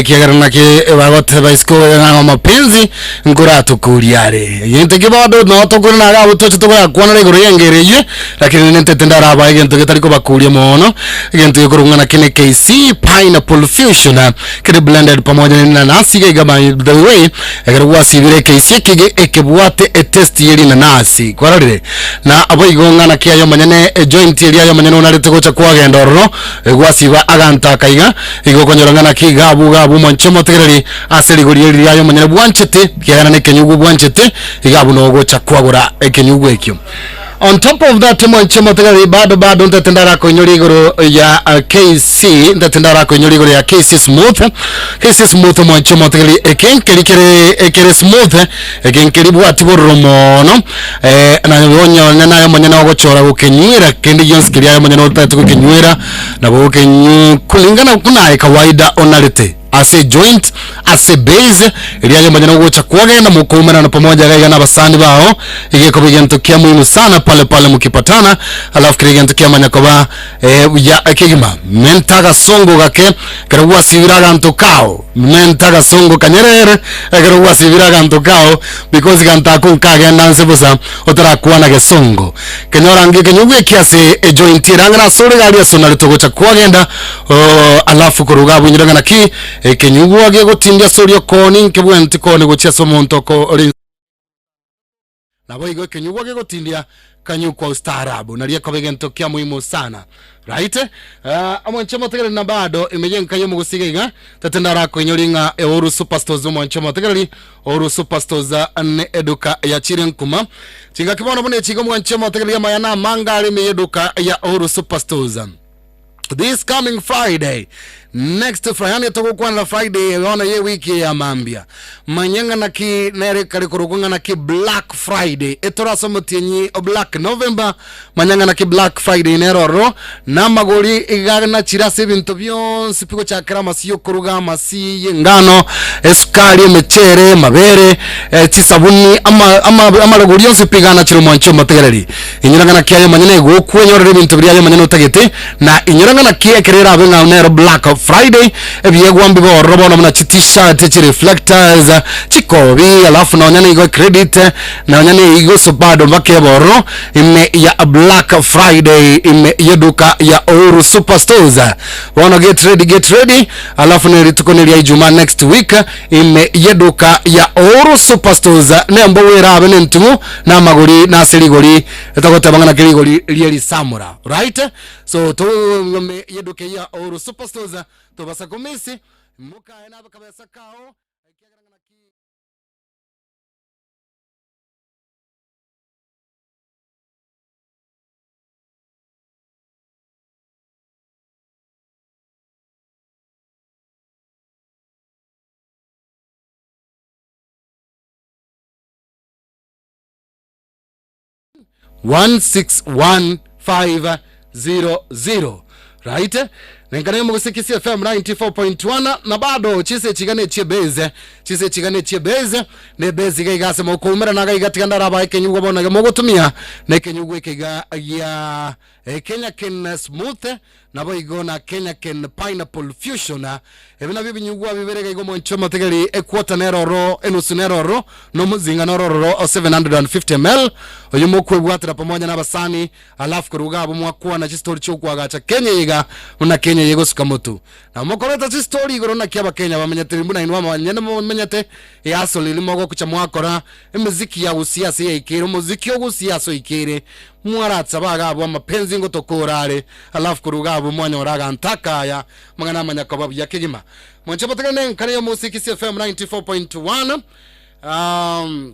kiagarana ke bagote baisko na mapenzi ngura tukuriare yente ke bado no tokuri na ga buto tutogera kwana regoro yengereye lakini ntetendara abaye ngento getariko bakurie mono ngento kurungana kine KC Pineapple Fusion kile blended pamoja na nanasi gaiga by the way egarwa sibire KC kige ekebwate test yeli nanasi kwarire na aboigonga na kiayo manyane joint yeli ayo manyane onarite gocha kwa gendorro gwasiba aganta kaiga igokonyoranga na kigabu monchemo tegereri aseri gori yeli ayo manyane bwanchete kiagana ne kenyugo bwanchete igabu no gocha kwagura ekenyugo ekyo. On top of that, mwanchemo tegari bado ntatendara ko nyorigoro ya KC ntatendara ko nyorigoro ya KC Smooth mwanchemo tegari ekere smooth ekenkeri bwati boromono na nyonya nayo manyana gochora gokenywera kendi yonskiri ayo manyana otatu gokenywera na bokenyu kulingana kuna kawaida onalite as a joint as a base iliaje manyana gocha kwagenda mukomera na pamoja gaiga na basani bao igeko bigento kia muhimu sana pale mukipatana alafu kirigento kia manyakoba ya kigima mentaga songo gake karwa siviraga ntokao mentaga songo kanyerere karwa siviraga ntokao because kanta kunkage nanse busa otara kuana ge songo kenyora ngi kenyugwe kiasi joint irangana sore gali asona gocha kwagenda alafu kuruga bunyiraga na ki kenyugwa ge gotindia sorio koni nkebwenti koni gochia somonto ko na boigo kenyugwa ge gotindia kanyu kwa ustaarabu na lieko begento kia muhimu sana right amwanchemo tegere na bado imejenga yo mugusiga tatendara ko nyoringa Oru Superstores mwanchemo tegere Oru Superstores ne eduka ya Chirenkuma tinga kibono bone chigo mwanchemo tegere mayana mangari me eduka ya Oru Superstores this coming Friday next Friday toko na Friday ona ye wiki ya mambia manyanga na ki nere kali kurugunga na ki Black Friday etora somotenyi o Black November manyanga na ki Black Friday neroro na magori igana chirase bintu byonse piko chakira masiyo kuruga masi ngano esukari mechere mabere chisabuni ama lagori yonse pigana chiro mwancho mategereri inyuranga na kiayo manyane go kwenyorere bintu byayo manyane utagete na inyuranga na kiye kerera abenga nero Black Friday ebyegwa mbibo robono mna t-shirt chi reflectors chikobi alafu na onyane igo credit na onyane igo sobado makeboro ime ya Black Friday ime yeduka ya Oru Superstores wanna get ready alafu ne ritukonelia Ijumaa next week ime yeduka ya Oru Superstores nembo wera abene ntumu na magori na serigori etakotabanga na kirigori lieli samura right so to yeduka ya Oru Superstores to basa komisi muka ena bakabasa kao (16150) right Nengane mugusiki CFM 94.1 na bado chise chigane chebeze ne bezi gase mokumera naga igatikandara ba kenyugo bona mogotumia ne kenyugo kega ya Kenya Ken Smooth na boigona Kenya Ken Pineapple Fusion ebina bibinyugwa biberega igo monchoma tegeri equota neroro enusu neroro no muzinga neroro 750 ml oyumukwe bwatira pamoja na basani alafu kuruga abo mwakwa na chistori chokwa gacha Kenya yiga una Kenya Kenya yegosuka mutu na mokoreta si story igoro na kiaba Kenya bamenyete mbuna inwa manyene mumenyete yaso lilimo go kucha mwakora emuziki ya usiasa ya ikere muziki wo usiasa ikere mwaratsa bagabo amapenzi ngo tokorare alafu kurugabo mwanya oraga ntaka ya mangana manya kababu ya kigima mwanche patakane kane yo musiki CFM 94.1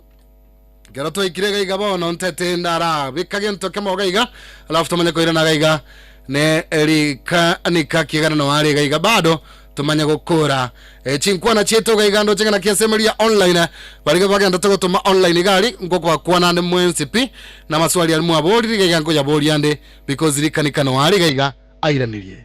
Garato ikirega igaba no ntete ndara bikage ntoke mo gaiga alafu tumanye ko irana gaiga ne erika anika kigana no ari gaiga bado tumanye gukura chinkwana cheto gaiga ndo chengana kiasemeria online bariga bagenda to gutuma online gari ngoko kwana ne mwensipi na maswali ali mwabori gaiga ngo yabori ande because rikanika no ari gaiga airanirie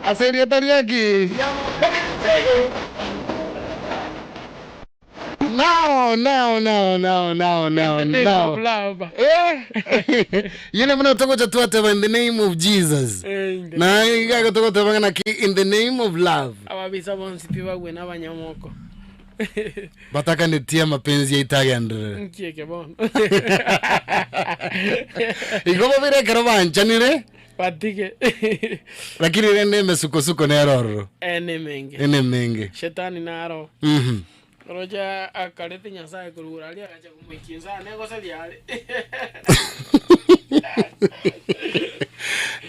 Aseria Tariaki. No. Yule mwana utoko chatuwa in the name of Jesus. Na higa utoko chatuwa na in the name of love. Awabisa bonsi piwa gwena banyamoko. Bataka nitia mapenzi ya Italian. Nkieke bon. Ikomo vire kero banchanire? Patike. Lakini rende mesuko neroro. Ene menge. Shetani naro. Roja akalete nyasaye kururalia akacha kumwikinza nego saliale.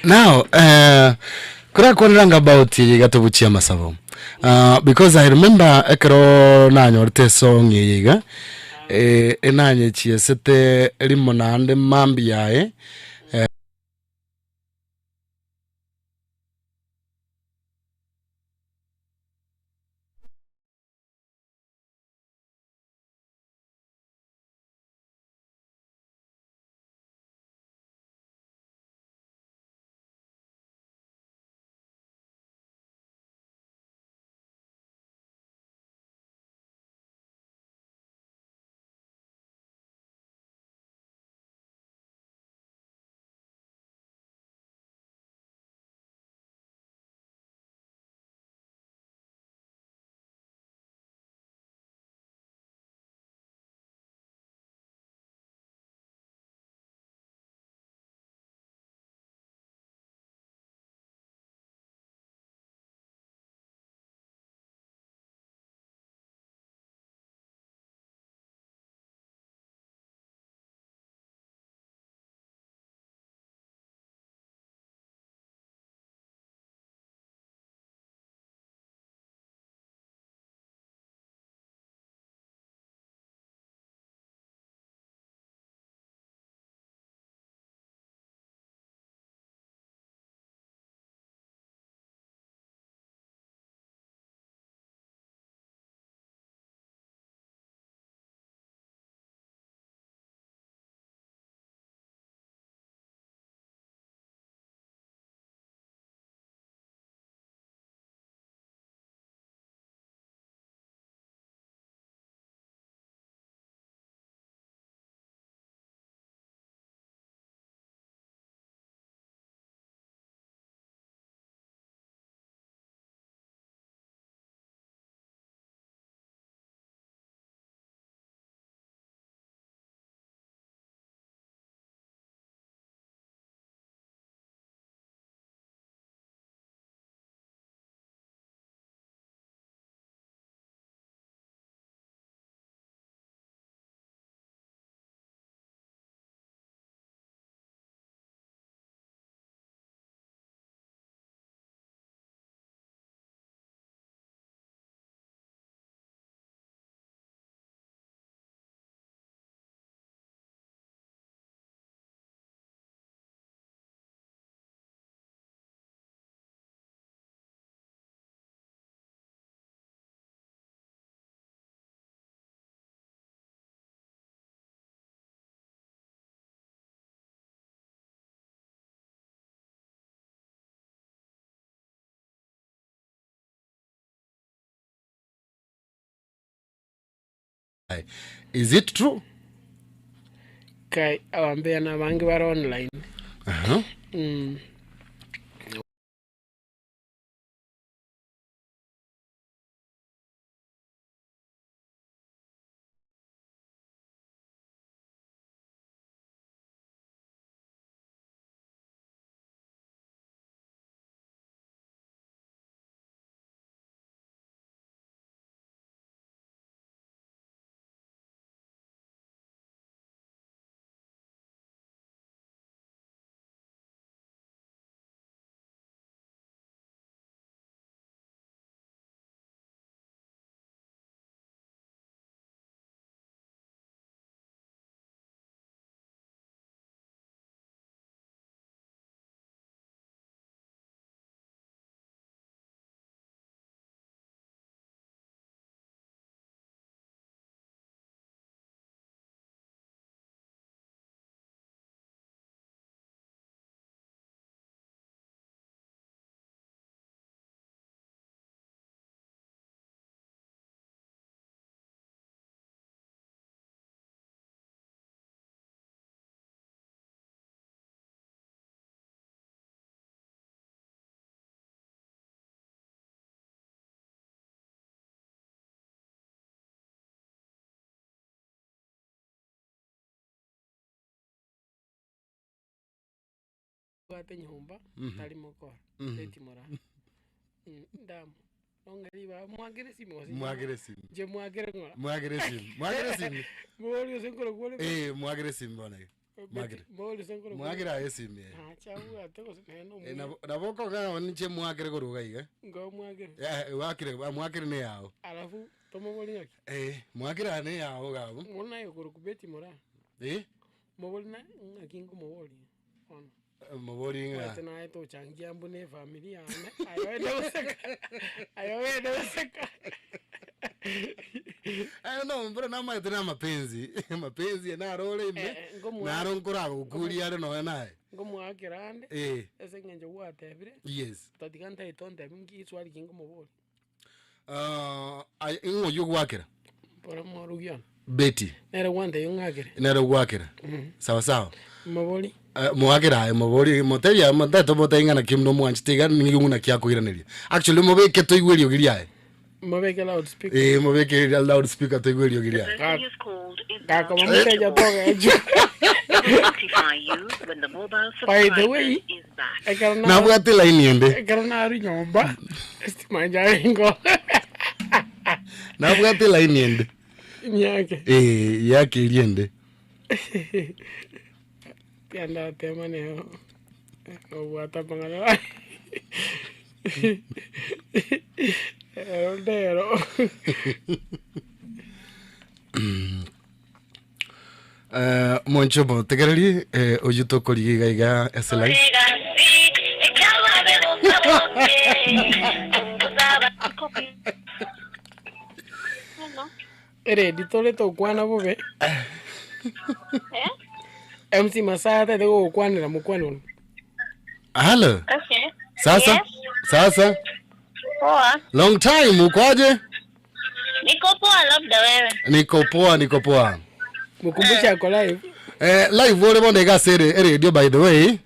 Now, kura konranga about yiga buchia masabo. Because I remember ekero nanyorte song yiga enanye chiesete limonande mambi yae. Is it true? Kai awambia na bangi wara online. Ate nyumba tali moko Beti Mora. Ndam. Ongeriba mwagere simu. Je mwagere ngora. Mwagere simu. Mwoli senkoro kwole. Mwagere simu bwana. Mwagere. Mwoli senkoro. Mwagere ayesimu. Chawu ateko seno. Na boko kana niche mwagere goruga iga. Ngo mwagere. Wakire mwagere ne yao. Alafu tomo boli yake. Mwagere ane yao gabo. Mona yokoro ku Beti Mora. Moboli na akingo moboli. Moboli nga. Tena eto changia mbune familia ane. Ayo ende useka. No, mbona nama tena mapenzi. Mapenzi na role ime. Na ronkora gukuri ari no nae. Ngomu akirande. Ese ngenje watebire. Yes. Tatikanta itonde bingi swali kingo moboli. Ingo yugwakira. Pora morugion. Beti. Nere wande yungakira. Nere gwakira. Sawa. Moboli. Mwagera moboli moteria matato botainga na kimno mwanchitiga ninguna kya kuiraniria. Actually mobeke to igwerio giria. Mobeke loudspeaker. Mobeke loudspeaker to igwerio giria. Kaka mmoja toka ejo. By the way, na bwate line yende. Ekarana ari nyomba. Estimanja ingo. Na bwate line yende. Nyake. Yake yende. Pianda tema neo. Wata pangalo. Dero. Monchobo tegereri ojuto koriga iga eselai. Ditole to kwana bobe. MC Masada de go kwana na mukwano. Hello. Okay. Sasa? Yes. Sasa? Poa. Long time ukoje? Niko poa labda wewe. Niko poa. Mukumbusha kwa live. Live wole bonde ga sere radio by the way.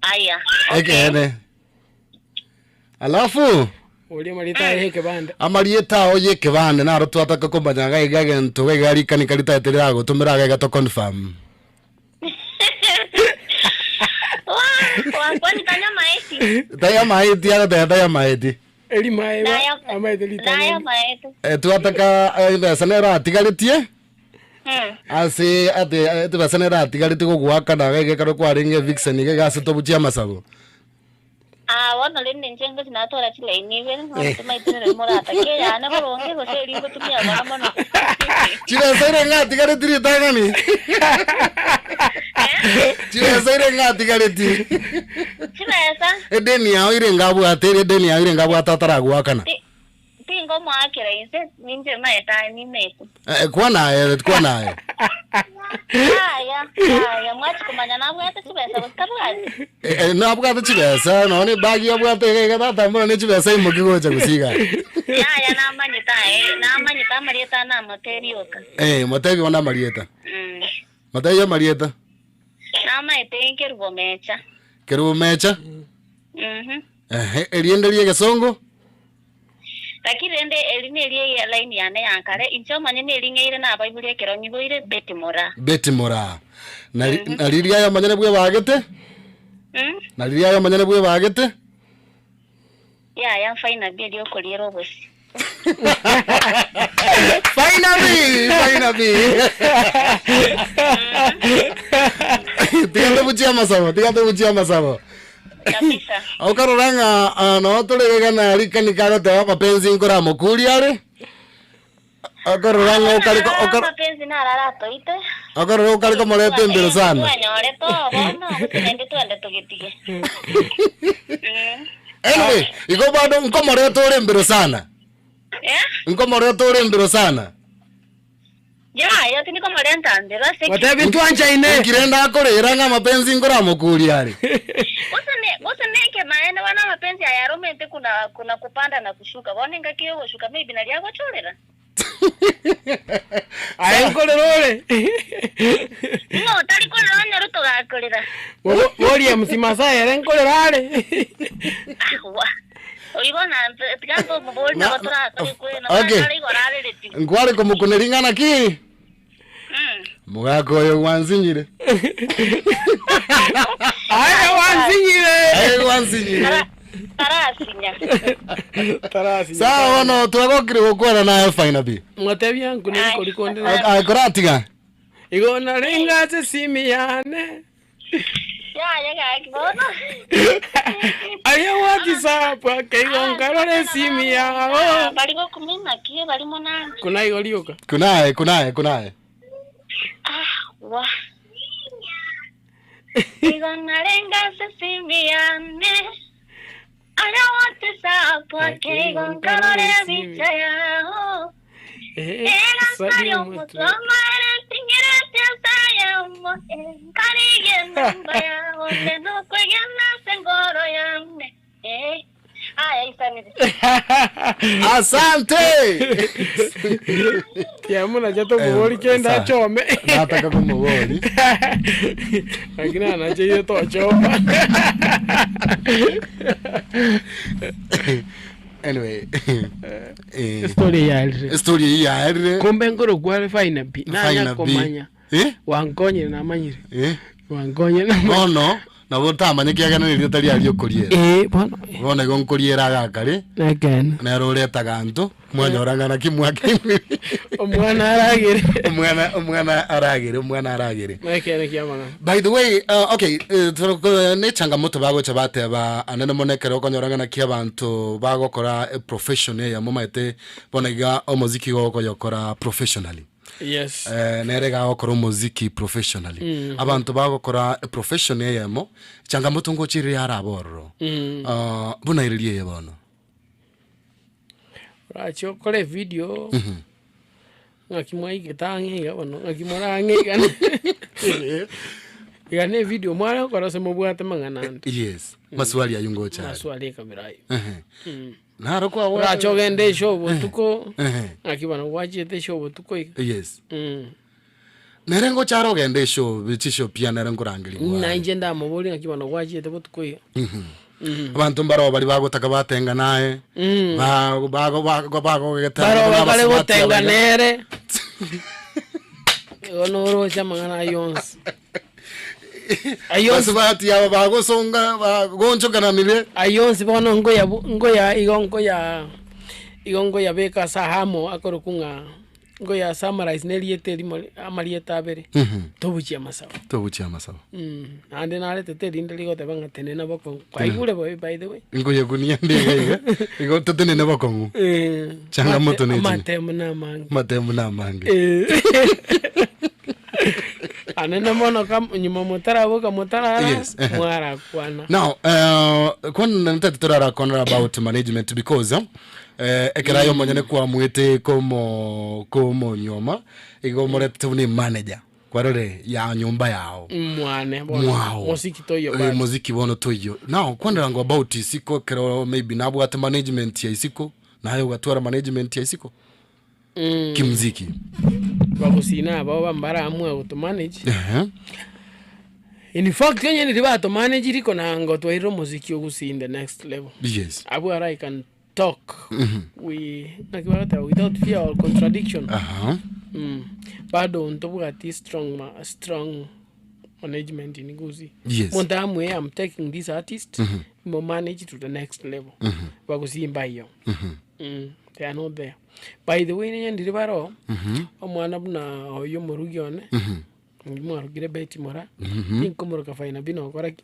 Aya. Okay. Alafu Oli marita yeke bande. Amarieta oye kebande na rotu ataka kombanya ga igage ntoge gari kanikalita eterera go tumira ga to confirm. Kwani tanya maeti. Daya maeti ya daya maeti. Eli maeva amaete litanya. Daya maeti. Tu ataka sanera atigalitie. Ase ate tu sanera atigalite go gwaka na ga ga kwa ringe vixen ga ga seto buchia masabo. Wana lende njengo zinatora chile niwe ngoma itene morata ke yana boronge go seri go tumia bana mano. Chile sere ngati gare tiri tangani. Chile sere ngati gare tiri. Chile esa. Edeni ya ire ngabu atere edeni ya ire ngabu atatara gwakana. Tingo mwakira inse ninje maeta ni meku. Kwa naye. Aya mwachi kumanya na bwate chibesa butabwazi. Na bwate chibesa no ni bagi ya bwate ga tata mbona ni chibesa imoki gocha gusiga. Ya namanyita marieta na materioka. Mategi ona marieta. Mategi ya marieta. Nama itenke rubomecha. Kerubomecha? Erienderie gesongo? Takirende elinerie ya line yane yankare incho manyene elingeire na abaibuli keronyi boire Beti Mora. Na liria ya manyene bwe bagete? Na liria ya manyene bwe bagete? Ya final video koliero bosi. Finally. Tigate buchia masabo. Kabisa. Aukaroranga no tolega na rika nikaro te mapenzi ngora mukuri are. Aukaroranga ukariko mapenzi na rara toite. Aukaroranga ukariko morete mbere sana. Nyore to bono twende tugitige. Anyway, iko bado nko morete ore mbere sana. Nko morete ore mbere sana. Ya tiniko morenta ndero se. Watabi tuancha ine. Kirenda akorera nga mapenzi ngora mukuri are. Usineke maana wana mapenzi ya romente kuna kupanda na kushuka. Wone ngakio shuka maybe na lyago chorera. Ayenkolere. No, tali kolera ruto gakolera. Wori msimasa yerenkolera ale. Oibona tikampo mbolna watra kwena kali gorale leti. Ngwale kumukuneringana ki? Mugako yo wanzinyire. Aya wanzinyire. Tarasinya. Sawa no twagokire gukwana na fine bi. Mwatebi yangu ni kolikonde. Akoratiga. Igona ringaze simiyane. Ya gakibona. Aya wati sapa kaigongarore simiyao. Baligo kumina kie bali monana. Kuna igolioka. Kunae. Wa. Igona ringaze simiyane. Aya wati sapa kaigongarore bichayao. Sadio mutu. Asante. Kiamuna jato mugoli kenda chome. Nataka kumugoli. Lakini anaje to choma. Anyway. Story ya ire. Kumbe ngoro kwa fine bi. Nanya komanya. Wangonye na manyire. Wangonye na. No. Na botamanye kiagana ni tari ari okuriera. Bono. Bona gonkuriera gakare. Again. Na roreta ganto. Mwanya orangana kimwake. Omwana aragire. Nakene kiamana. By the way, okay, ne changamoto bago chabate ba anene monekere okonyorangana kia bantu bagokora profession ya momaite bonega omuziki goko yokora professionally. Yes. Nerega okora muziki professionally. Abantu bagokora profession yemo changamoto ngochiri yaraboro. Buna iriye yebono. Racho kole video. Ngakimwai gitangi gabono ngakimorangi gane. Gane video mwana kora semo bwate mangana. Yes. Maswali ya yungo cha. Maswali kabirayo. Naro kwa wa. Racho gende show botuko. Akibana wajete show botuko. Yes. Nerengo charo gende show bichisho pia nerengo rangiri. Na injenda maboli akibana wajete botuko. Abantu mbaro bali bagotaka batenga naye. Bago getara. Baro bale gotenga nere. Onoro chamangana yons. Ayons bati aba bagosonga bagoncho kananire. Ayons bono igongo ya beka sahamo akorokunga ngoya summarize neliete amalieta abere. Tobuchia masawa. Ande nale tete ndeli gote banga tenena boko. Kwaigule by the way. Ngoya kunia ndega igo tenena boko. Changamoto ne. Matemu na mange. Anena mono kam nyuma motara boka motara. Yes. Mwara kwana. Now, when ntatorara kona about management because ekerayo monyane kwa mwete komo nyoma igo morete ni manager kwarore ya nyumba yao mwane muziki toyo muziki bono toyo. Now kwandira ngo about isiko kero maybe nabo at management ya isiko nayo gatwara management ya isiko kimuziki babusina baba mbara amwe to manage. In fact yenye ndiba to manage riko na ngo twairo muziki ogusinda next level. Yes. Abu I can talk without fear or contradiction. Bado ntobugati strong management in Guzi. Yes. Montamwe I'm taking this artist mo manage to the next level. Bagusimba hiyo. They are not there. By the way nyenye ndiribaro omwana buna oyo murugione. Mwarugire beti mora. Inkomoro kafaina bino koraki.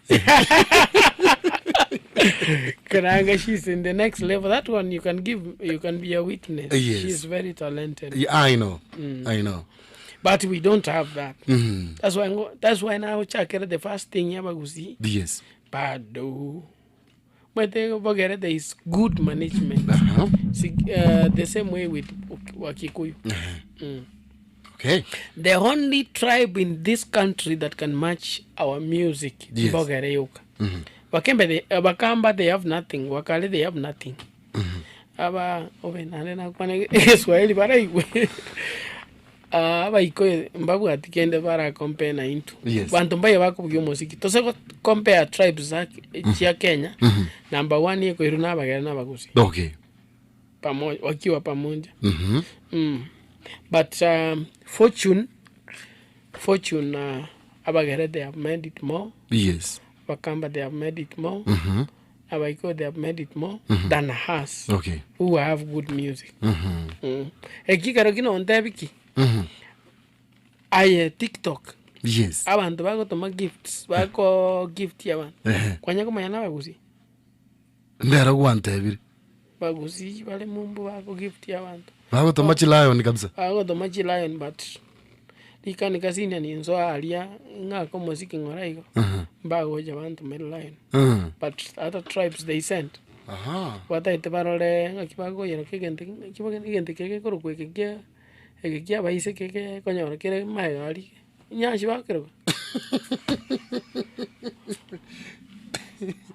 Karanga, she's in the next level. That one you can be a witness. Yes. She's very talented. Yeah, I know. But we don't have that. That's why now Chakera the first thing Yabagusi. Yes. Bado. But there is good management. The same way with Wakikuyu. Okay. The only tribe in this country that can match our music is Bogareyuka. Wakamba they have nothing. Wakale they have nothing. Aba obenane na kwane Swahili bara iwe. Aba iko mbabu atikende bara compare na into. Bantu mbaye bako byo muziki. Tose compare tribes ya Kenya. Number 1 yeko iruna bagera na bagusi. Okay. Pamoja wakiwa pamoja. But fortune Abagere, they have made it more. Yes. Wakamba, they have made it more. Mhm. Abaiko, they have made it more than us. Okay. Who have good music. Mhm. Ekikaro kino ontebiki. Aye TikTok. Yes. Abantu bagotoma gifts, bako gift yabantu. Kwanya kumanya nabaguzi. Ndera kwantebiri. Baguzi bale mumbu bako gift yabantu. Bagotoma chilayon kabisa. Bagotoma chilayon but likani kasini ni nzo alia ngako muziki ngoraigo. Bagoja abantu lion. But other tribes they sent. Aha. Wata itebarole ngakibago yero kigente keke korokweke kya ekya baise keke konyora kere mayari. Nyashi bakero.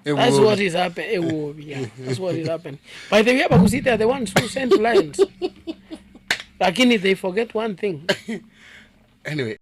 That's what is happening. Yeah. That's what is happening. By the way, Bagusi, they are the ones who send lions. Lakini they forget one thing. Anyway.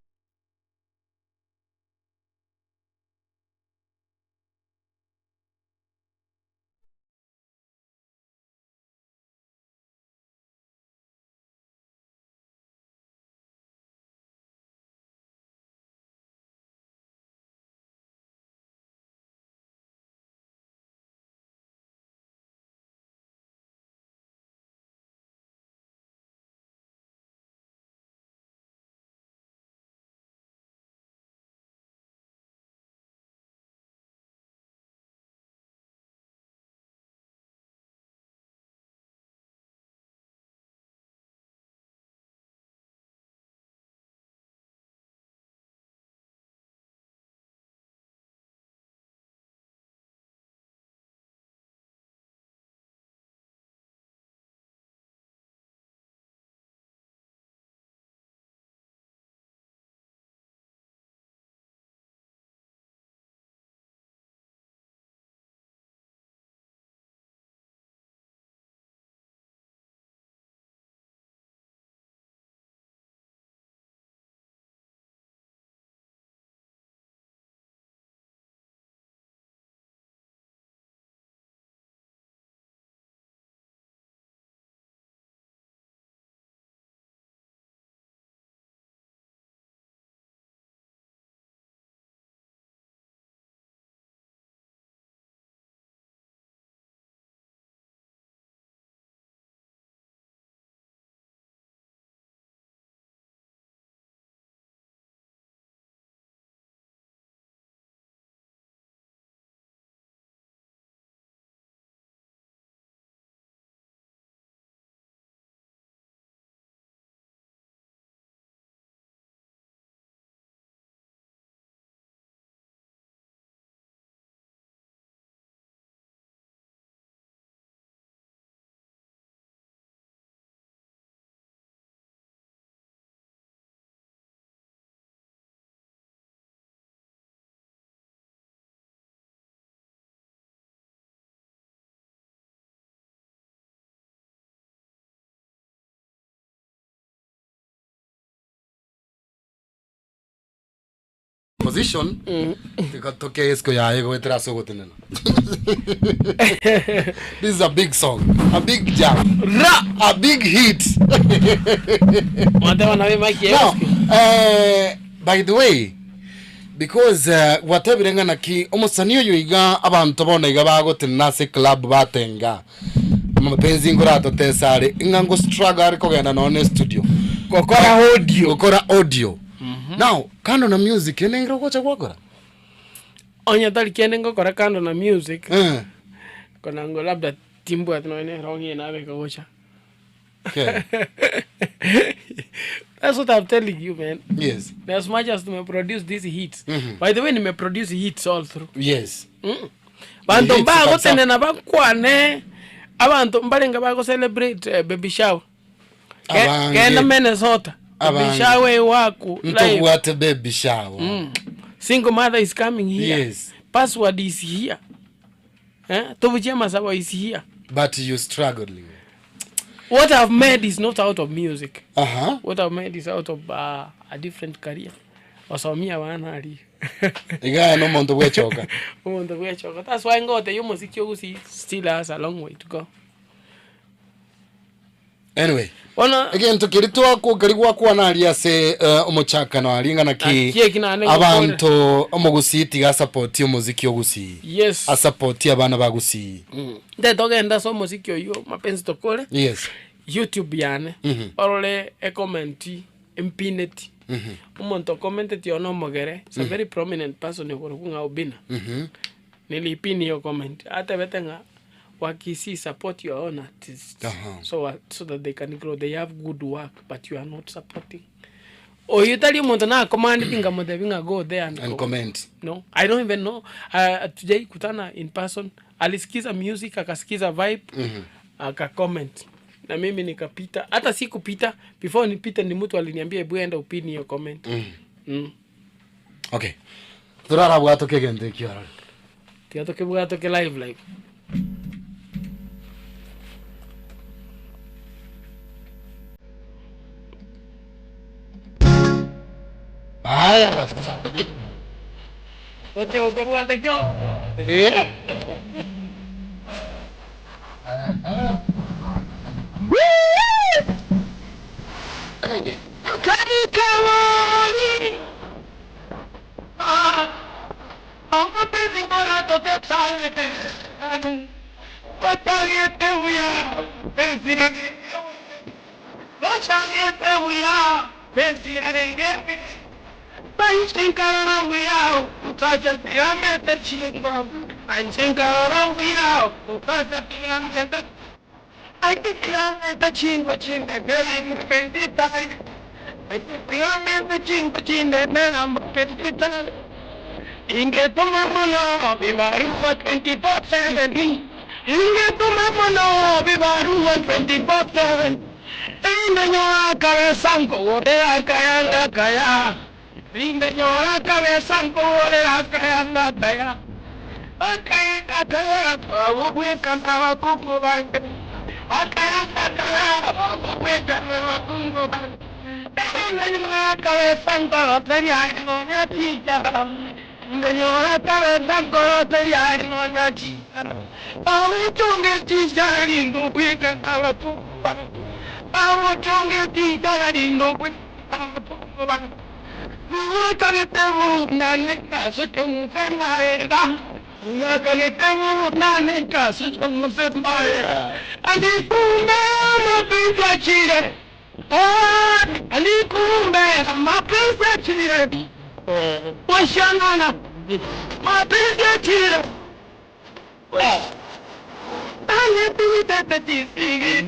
Position tikatokea esko ya ego etra sogo tenena. This is a big song, a big jam, a big hit. Now, by the way, because whatever ngana ki omusaniyo yiga abantu bona yiga bago tenna se club batenga mapenzi ngurato tesare ingango struggle ariko genda none studio kokora audio. Now, kando na music, ene ngiro kocha kwakora? Onya tali kiene ngokora kando na music. Kona ngo labda timbu atno ene rongi na be kocha. Okay. That's what I'm telling you, man. Yes. As much as to produce these hits. By the way, ni me produce hits all through. Yes. Bantu bago tenena bakwane. Abantu mbalenga bago celebrate baby shower. Kenda Minnesota. Baby shower waku live. What a baby shower. Single mother is coming here. Yes. Password is here. Tobuchema Saba is here. But you struggling. What I've made is not out of music. What I've made is out of a different career. Osomia wanari. Igaya no mondo wechoka. Mondo wechoka. That's why ngote yo muziki yogusi still has a long way to go. Anyway, Ona again tukirito ako garigwa kwa naria se umuchaka no aringana ki abantu omugusiti ga support umuziki ogusi yes a support abana bagusi ndetogenda so muziki oyo mapenzi tokole yes YouTube yane orole e comment impineti umuntu commented yono mogere it's a very prominent person yokunga obina nilipini yo comment hata betenga wakisi support your own artists so that they can grow. They have good work but you are not supporting. Or you tell you na commanding a go there and comment. No, I don't even know. Today kutana in person alisikiza music akasikiza vibe aka comment na mimi nikapita hata sikupita before nipita ni mtu aliniambia hebu enda upini your comment. Okay. Turara bwato kegende kiara. Tiato bwato ke live. Aya. Ote ukabuate kyo. Inge tumamono bibaruwa 24/7 Inge tumamono bibaruwa 24/7 Inge nyora kabesanko ore akayanda kaya Inge nyora kabesanko ore akayanda kaya Akayanda kaya Wabwe kantawa kuku banke Akayanda kaya Wabwe kantawa kuku banke Inge nyora kabesanko ore akayanda kaya Señora, cabeza corta ya no ya chica. Vamos chongue chicha lindo pica a tu. Vamos chongue chicha lindo pica a tu. No cabeza una neca se como fermareda. Una cabeza una neca se como fermareda. Ali kumbe ma pizza chile. Ali kumbe ma pizza chile. Washanana, my business here. I do that is singing.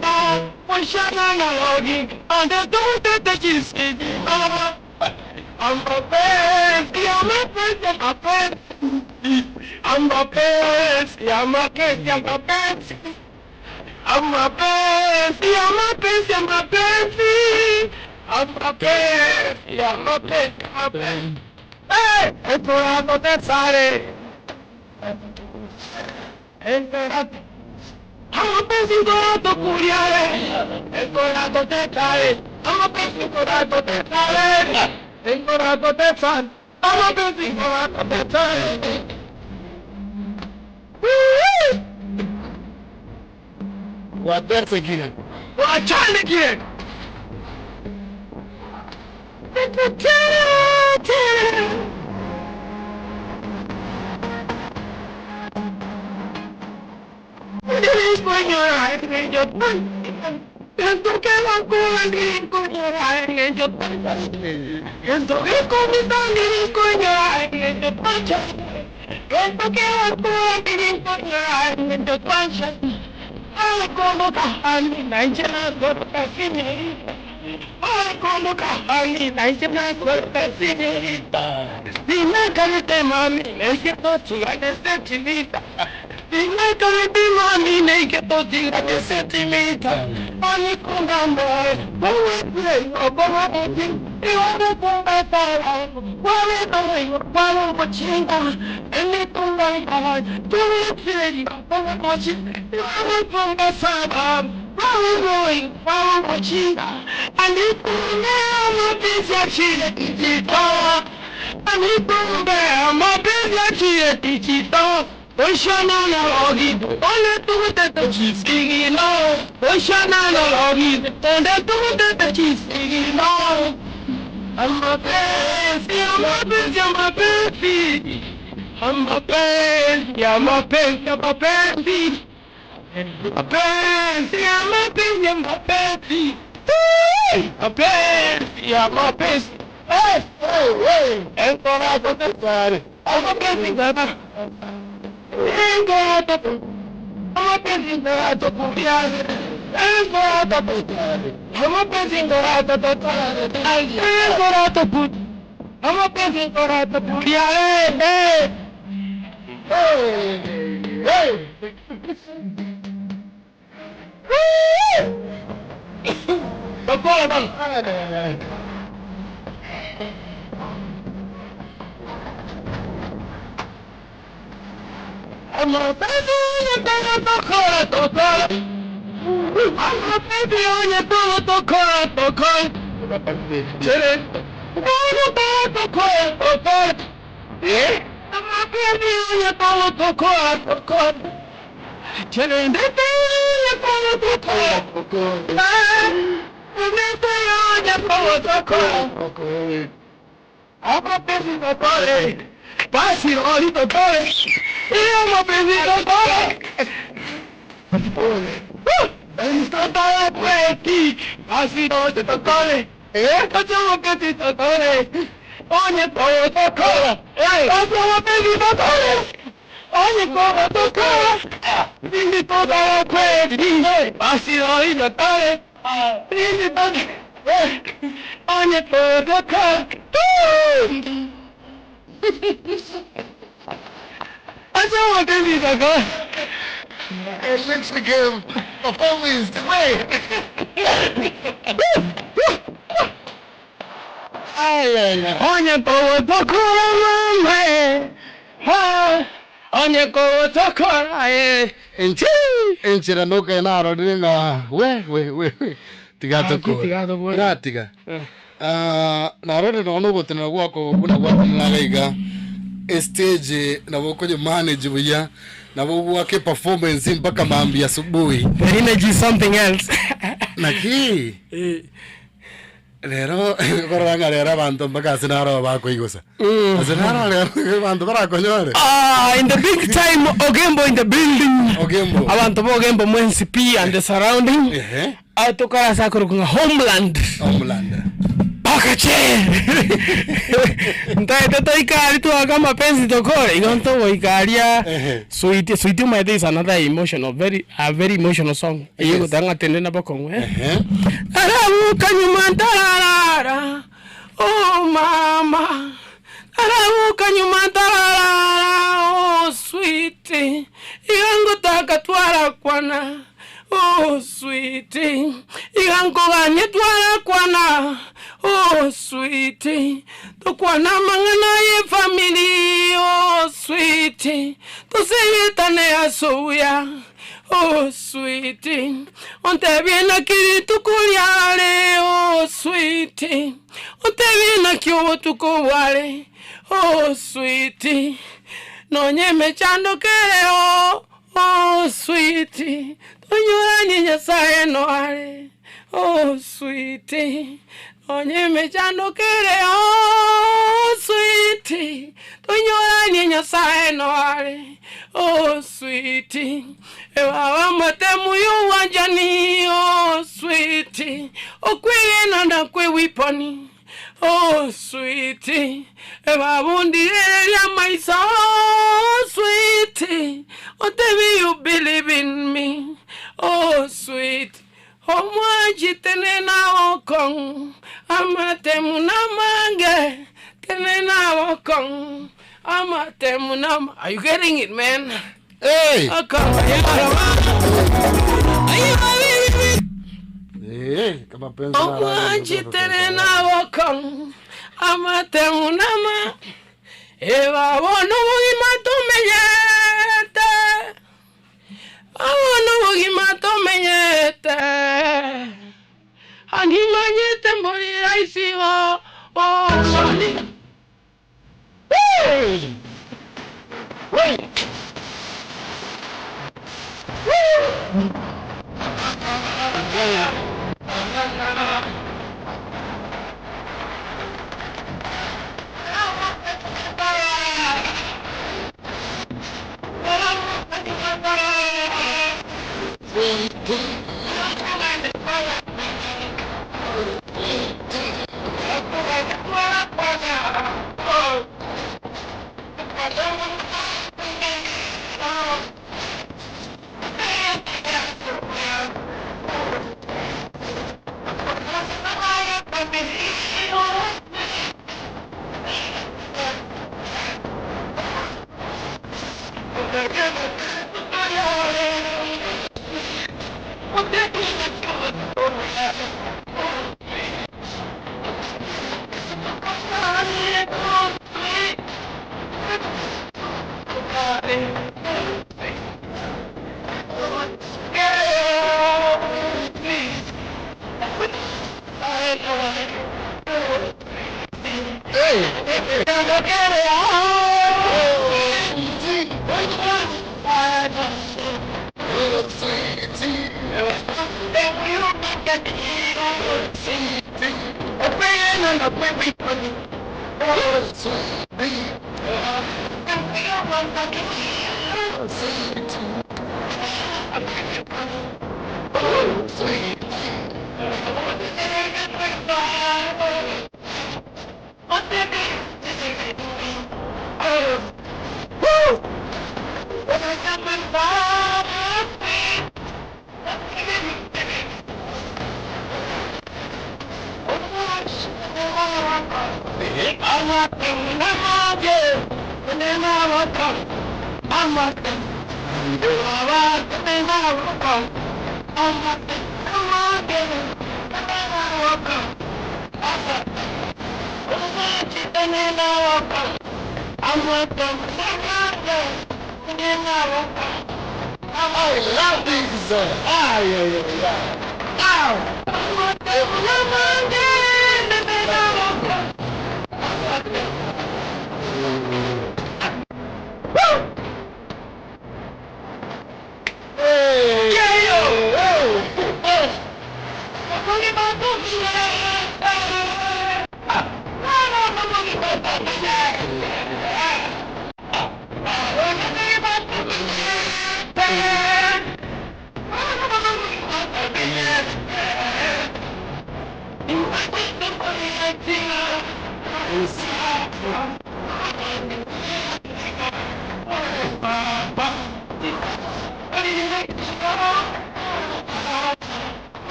Washanana, and I do that is singing. I'm a best, I'm a best, I'm a best. I'm a best, I'm a best, I'm a best. I'm a best, I'm a best, I'm a best. I'm a best, I'm a best, I'm a best. Hey, entorando te sale. Entorando. I'm a pesito curiare. Entorando te sale. I'm a pesito te sale. Entorando te sale. I'm a pesito te sale. What that's again? What trying again? Como kahani naisema kwa sinita Dina kalite mami neke to chugane sentimita Dina kalite mami neke to chugane sentimita Ani kungamba Bawe obawa oti Iwane kumba tara Wale tawe wale mochinga Eni kumba ikawa Tuwe chiri Bawe mochi Iwane kumba saba Follow watching. I need to know business here, digital. I need to know my business here, digital. Oshana na logi, ole tu te chisigi no. Oshana na logi, ole tu te chisigi no. I'm a baby, I'm a baby, I'm a baby. I'm a baby, I'm a baby, I'm a baby. A baby, I'm a baby, I'm a baby. A baby, I'm a baby. Hey, hey, hey. And for us to the side, I'm a baby, I'm a baby. I'm a busy girl to put me out. I'm a busy girl. I'm a busy girl to put. I'm a busy girl to put me out. Hey, hey, hey. Don't call it. I'm a baby on your tocola. I'm a baby on your tocola. Chere. Yeah. I'm a baby on your tocola. Chere. I'm a baby on your Passi oli dottore, io mi presi dottore. Mi sto dando questi, passi oli dottore, facciamo questi dottore, ogni cosa dottore, facciamo questi dottore, ogni cosa dottore, mi sto dando questi, passi oli dottore, ogni cosa dottore. I don't want to leave that guy. It looks like a police way. Onye kowo tokora mame. Onye kowo tokora Enchira noka na rodina. We. Tigato ko. Tiga. Na rode no no gotena gwako kuna gwako ngaiga. Stage na wokoje manage buya na wake performance mpaka maambi asubuhi. The energy something else. Naki. Lero koranga lera bantu mpaka sinaro bako igosa. Sinaro lero bantu barako nyore. In the big time Ogembo in the building. Ogembo. Abantu Ogembo Mwensipi and the surrounding. Atokara sakuru kunga Homeland. Pakache. Ntaito ikari tu akama pensi tokore. Igonto ikaria. Sweet My Day is another emotional, very emotional song. Yego tanga tende na bokongwe. Aramu kanyumantarara. Oh mama. Aramu kanyumantarara. Oh sweetie. Igango takatwara kwana. Oh sweetie, igango ganye twara kwana. Oh sweetie, to kwana mangana ye family. Oh sweetie, to seyetane asuya. Oh sweetie, onte viena kiri tukuliare. Oh sweetie, onte viena kyo tukuwale. Oh sweetie, no nyeme chando kereo. Oh sweetie, Onyurani nyasaye noare. Oh sweetie, onyeme chando kere. Oh sweetie, onyurani nyasaye noare. Oh sweetie, ewa matemu yu wanjani. Oh sweetie, okwege nanda kwe wiponi. Oh sweetie, ewa bundi ya maisa. Oh sweetie, otevi you believe in me. Oh sweet, oh mwaji tenena okong, amatemu na mange, tenena okong, amatemu na. Are you getting it, man? Hey. Hey, kama penzi. Oh mwaji tenena okong, amatemu na ma. Eva wono mugimato menyete. Wono mugimato menyete. Angimanyete mbori raisi wo. Oh soni. Hey. Wait.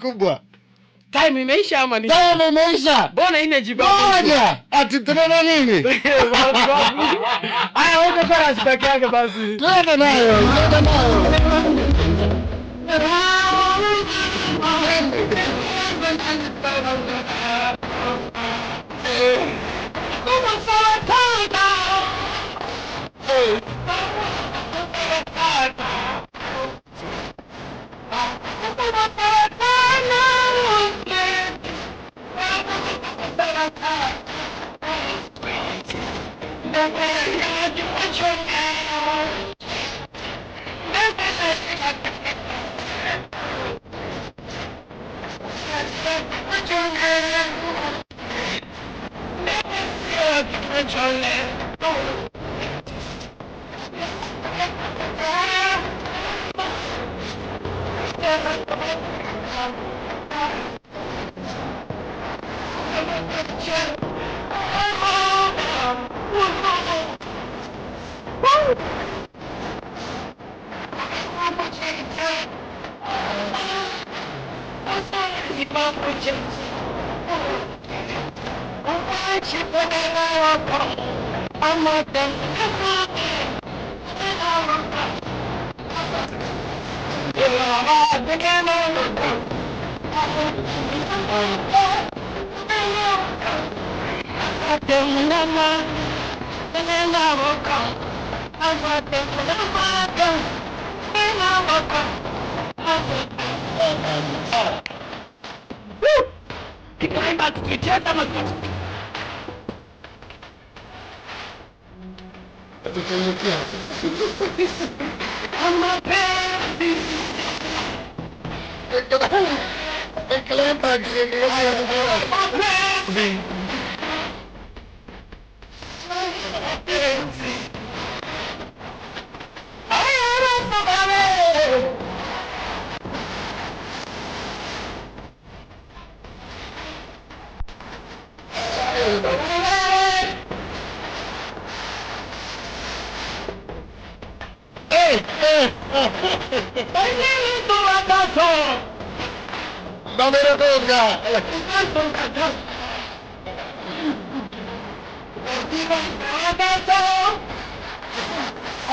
Kubwa. Time imeisha ama ni? Time imeisha. Bona inajibu. Ngoja. Ati tunaona nini? Aya, wewe kwa spek yake basi. Twende nayo.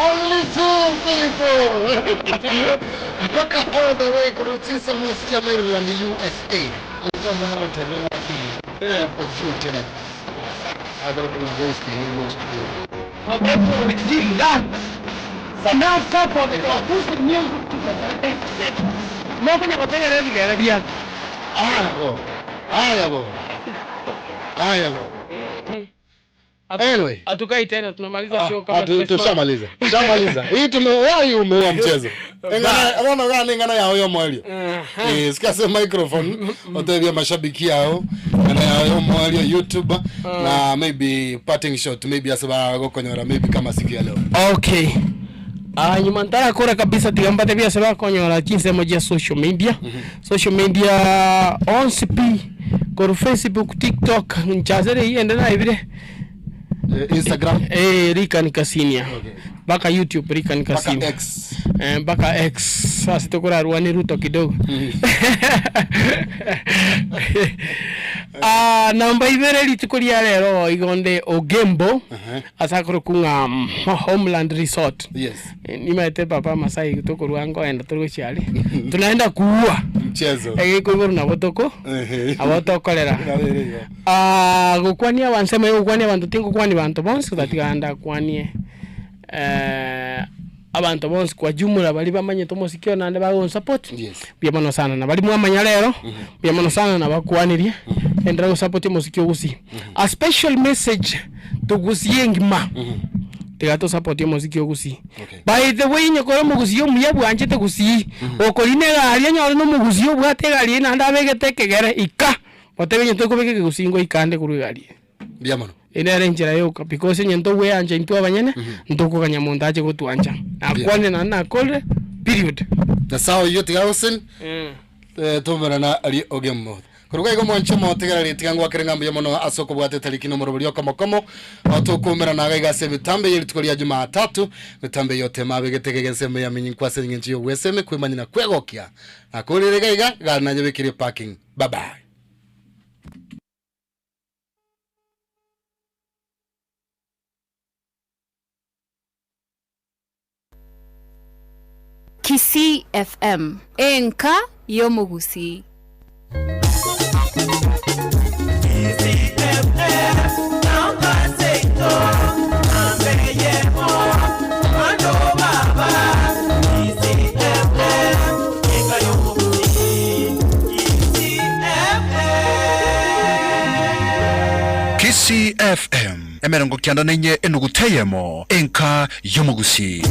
Only two people. Look at all the way to the Muslim in the USA. It's a matter of future. I don't know those things. So now stop for the acoustic music to the nothing about it. I am. Anyway, atukai tena tunamaliza show kama tushamaliza. Hii umeua mchezo. Ngana ya hoyo mwalio. Sikase microphone otebia mashabiki yao. Ngana ya hoyo mwalio YouTube na maybe parting shot maybe asaba gokonyora maybe kama siku ya leo. Okay. Nyuma ntara kora kabisa tigambate bia saba konyora kinse moja social media. Social media on CP kwa Facebook, TikTok, nchazere hii endana ibire. Instagram Rika Nikasinia. Okay. Baka YouTube Rika Nikasinia. Baka X. Baka X. Sasa tukora ruani Ruto kidogo. Namba ibere litukulia lero igonde Ogembo. Asakuru kunga Homeland Resort. Yes. Nimaete papa Masai kutoka Ruango enda turuchali. Tunaenda kuua mchezo. Kuigo na botoko. Abotokolera. Gukwania wansema yo gukwania bantu tingo kwani bantu bonse tatiganda kwanie abantu bonse kwa jumla bali bamanye tomosikio nande bago support. Yes. Biyamano sana na bali mwamanya lero. Biyamano sana na bakwanirie endra go support mosikio gusi. A special message to gusiengma. Tegato support mosikio gusi. By the way nyakora mugusio muyabu anjete gusi. Okorine gari nyore no mugusio bwate gari na ndabegete kegere ika. Watebenye toko beke gusingo ikande kuru gari. Biyamano. Ine arenjera yoka because nyento we anje into abanyene ndoko kanyamondaje gutwanja. Akwane na nakole period. Na sawa yote gausen. Tomera na ali Ogembo. Kuruga igo mwancho motegera ritigangwa kirengambo ya mono asoko bwate tariki no murobyo komokomo atukumera na gaiga se bitambe yeri tukoria juma 3 bitambe yote mabegetegege nseme ya minyi kwase nginchi yo weseme kwimanyina kwegokia akurire gaiga gana nyebekire parking. Bye bye. Kisii FM enka yomugusi. Kisii FM emerongo kianda nenye enuguteyemo enka yomugusi.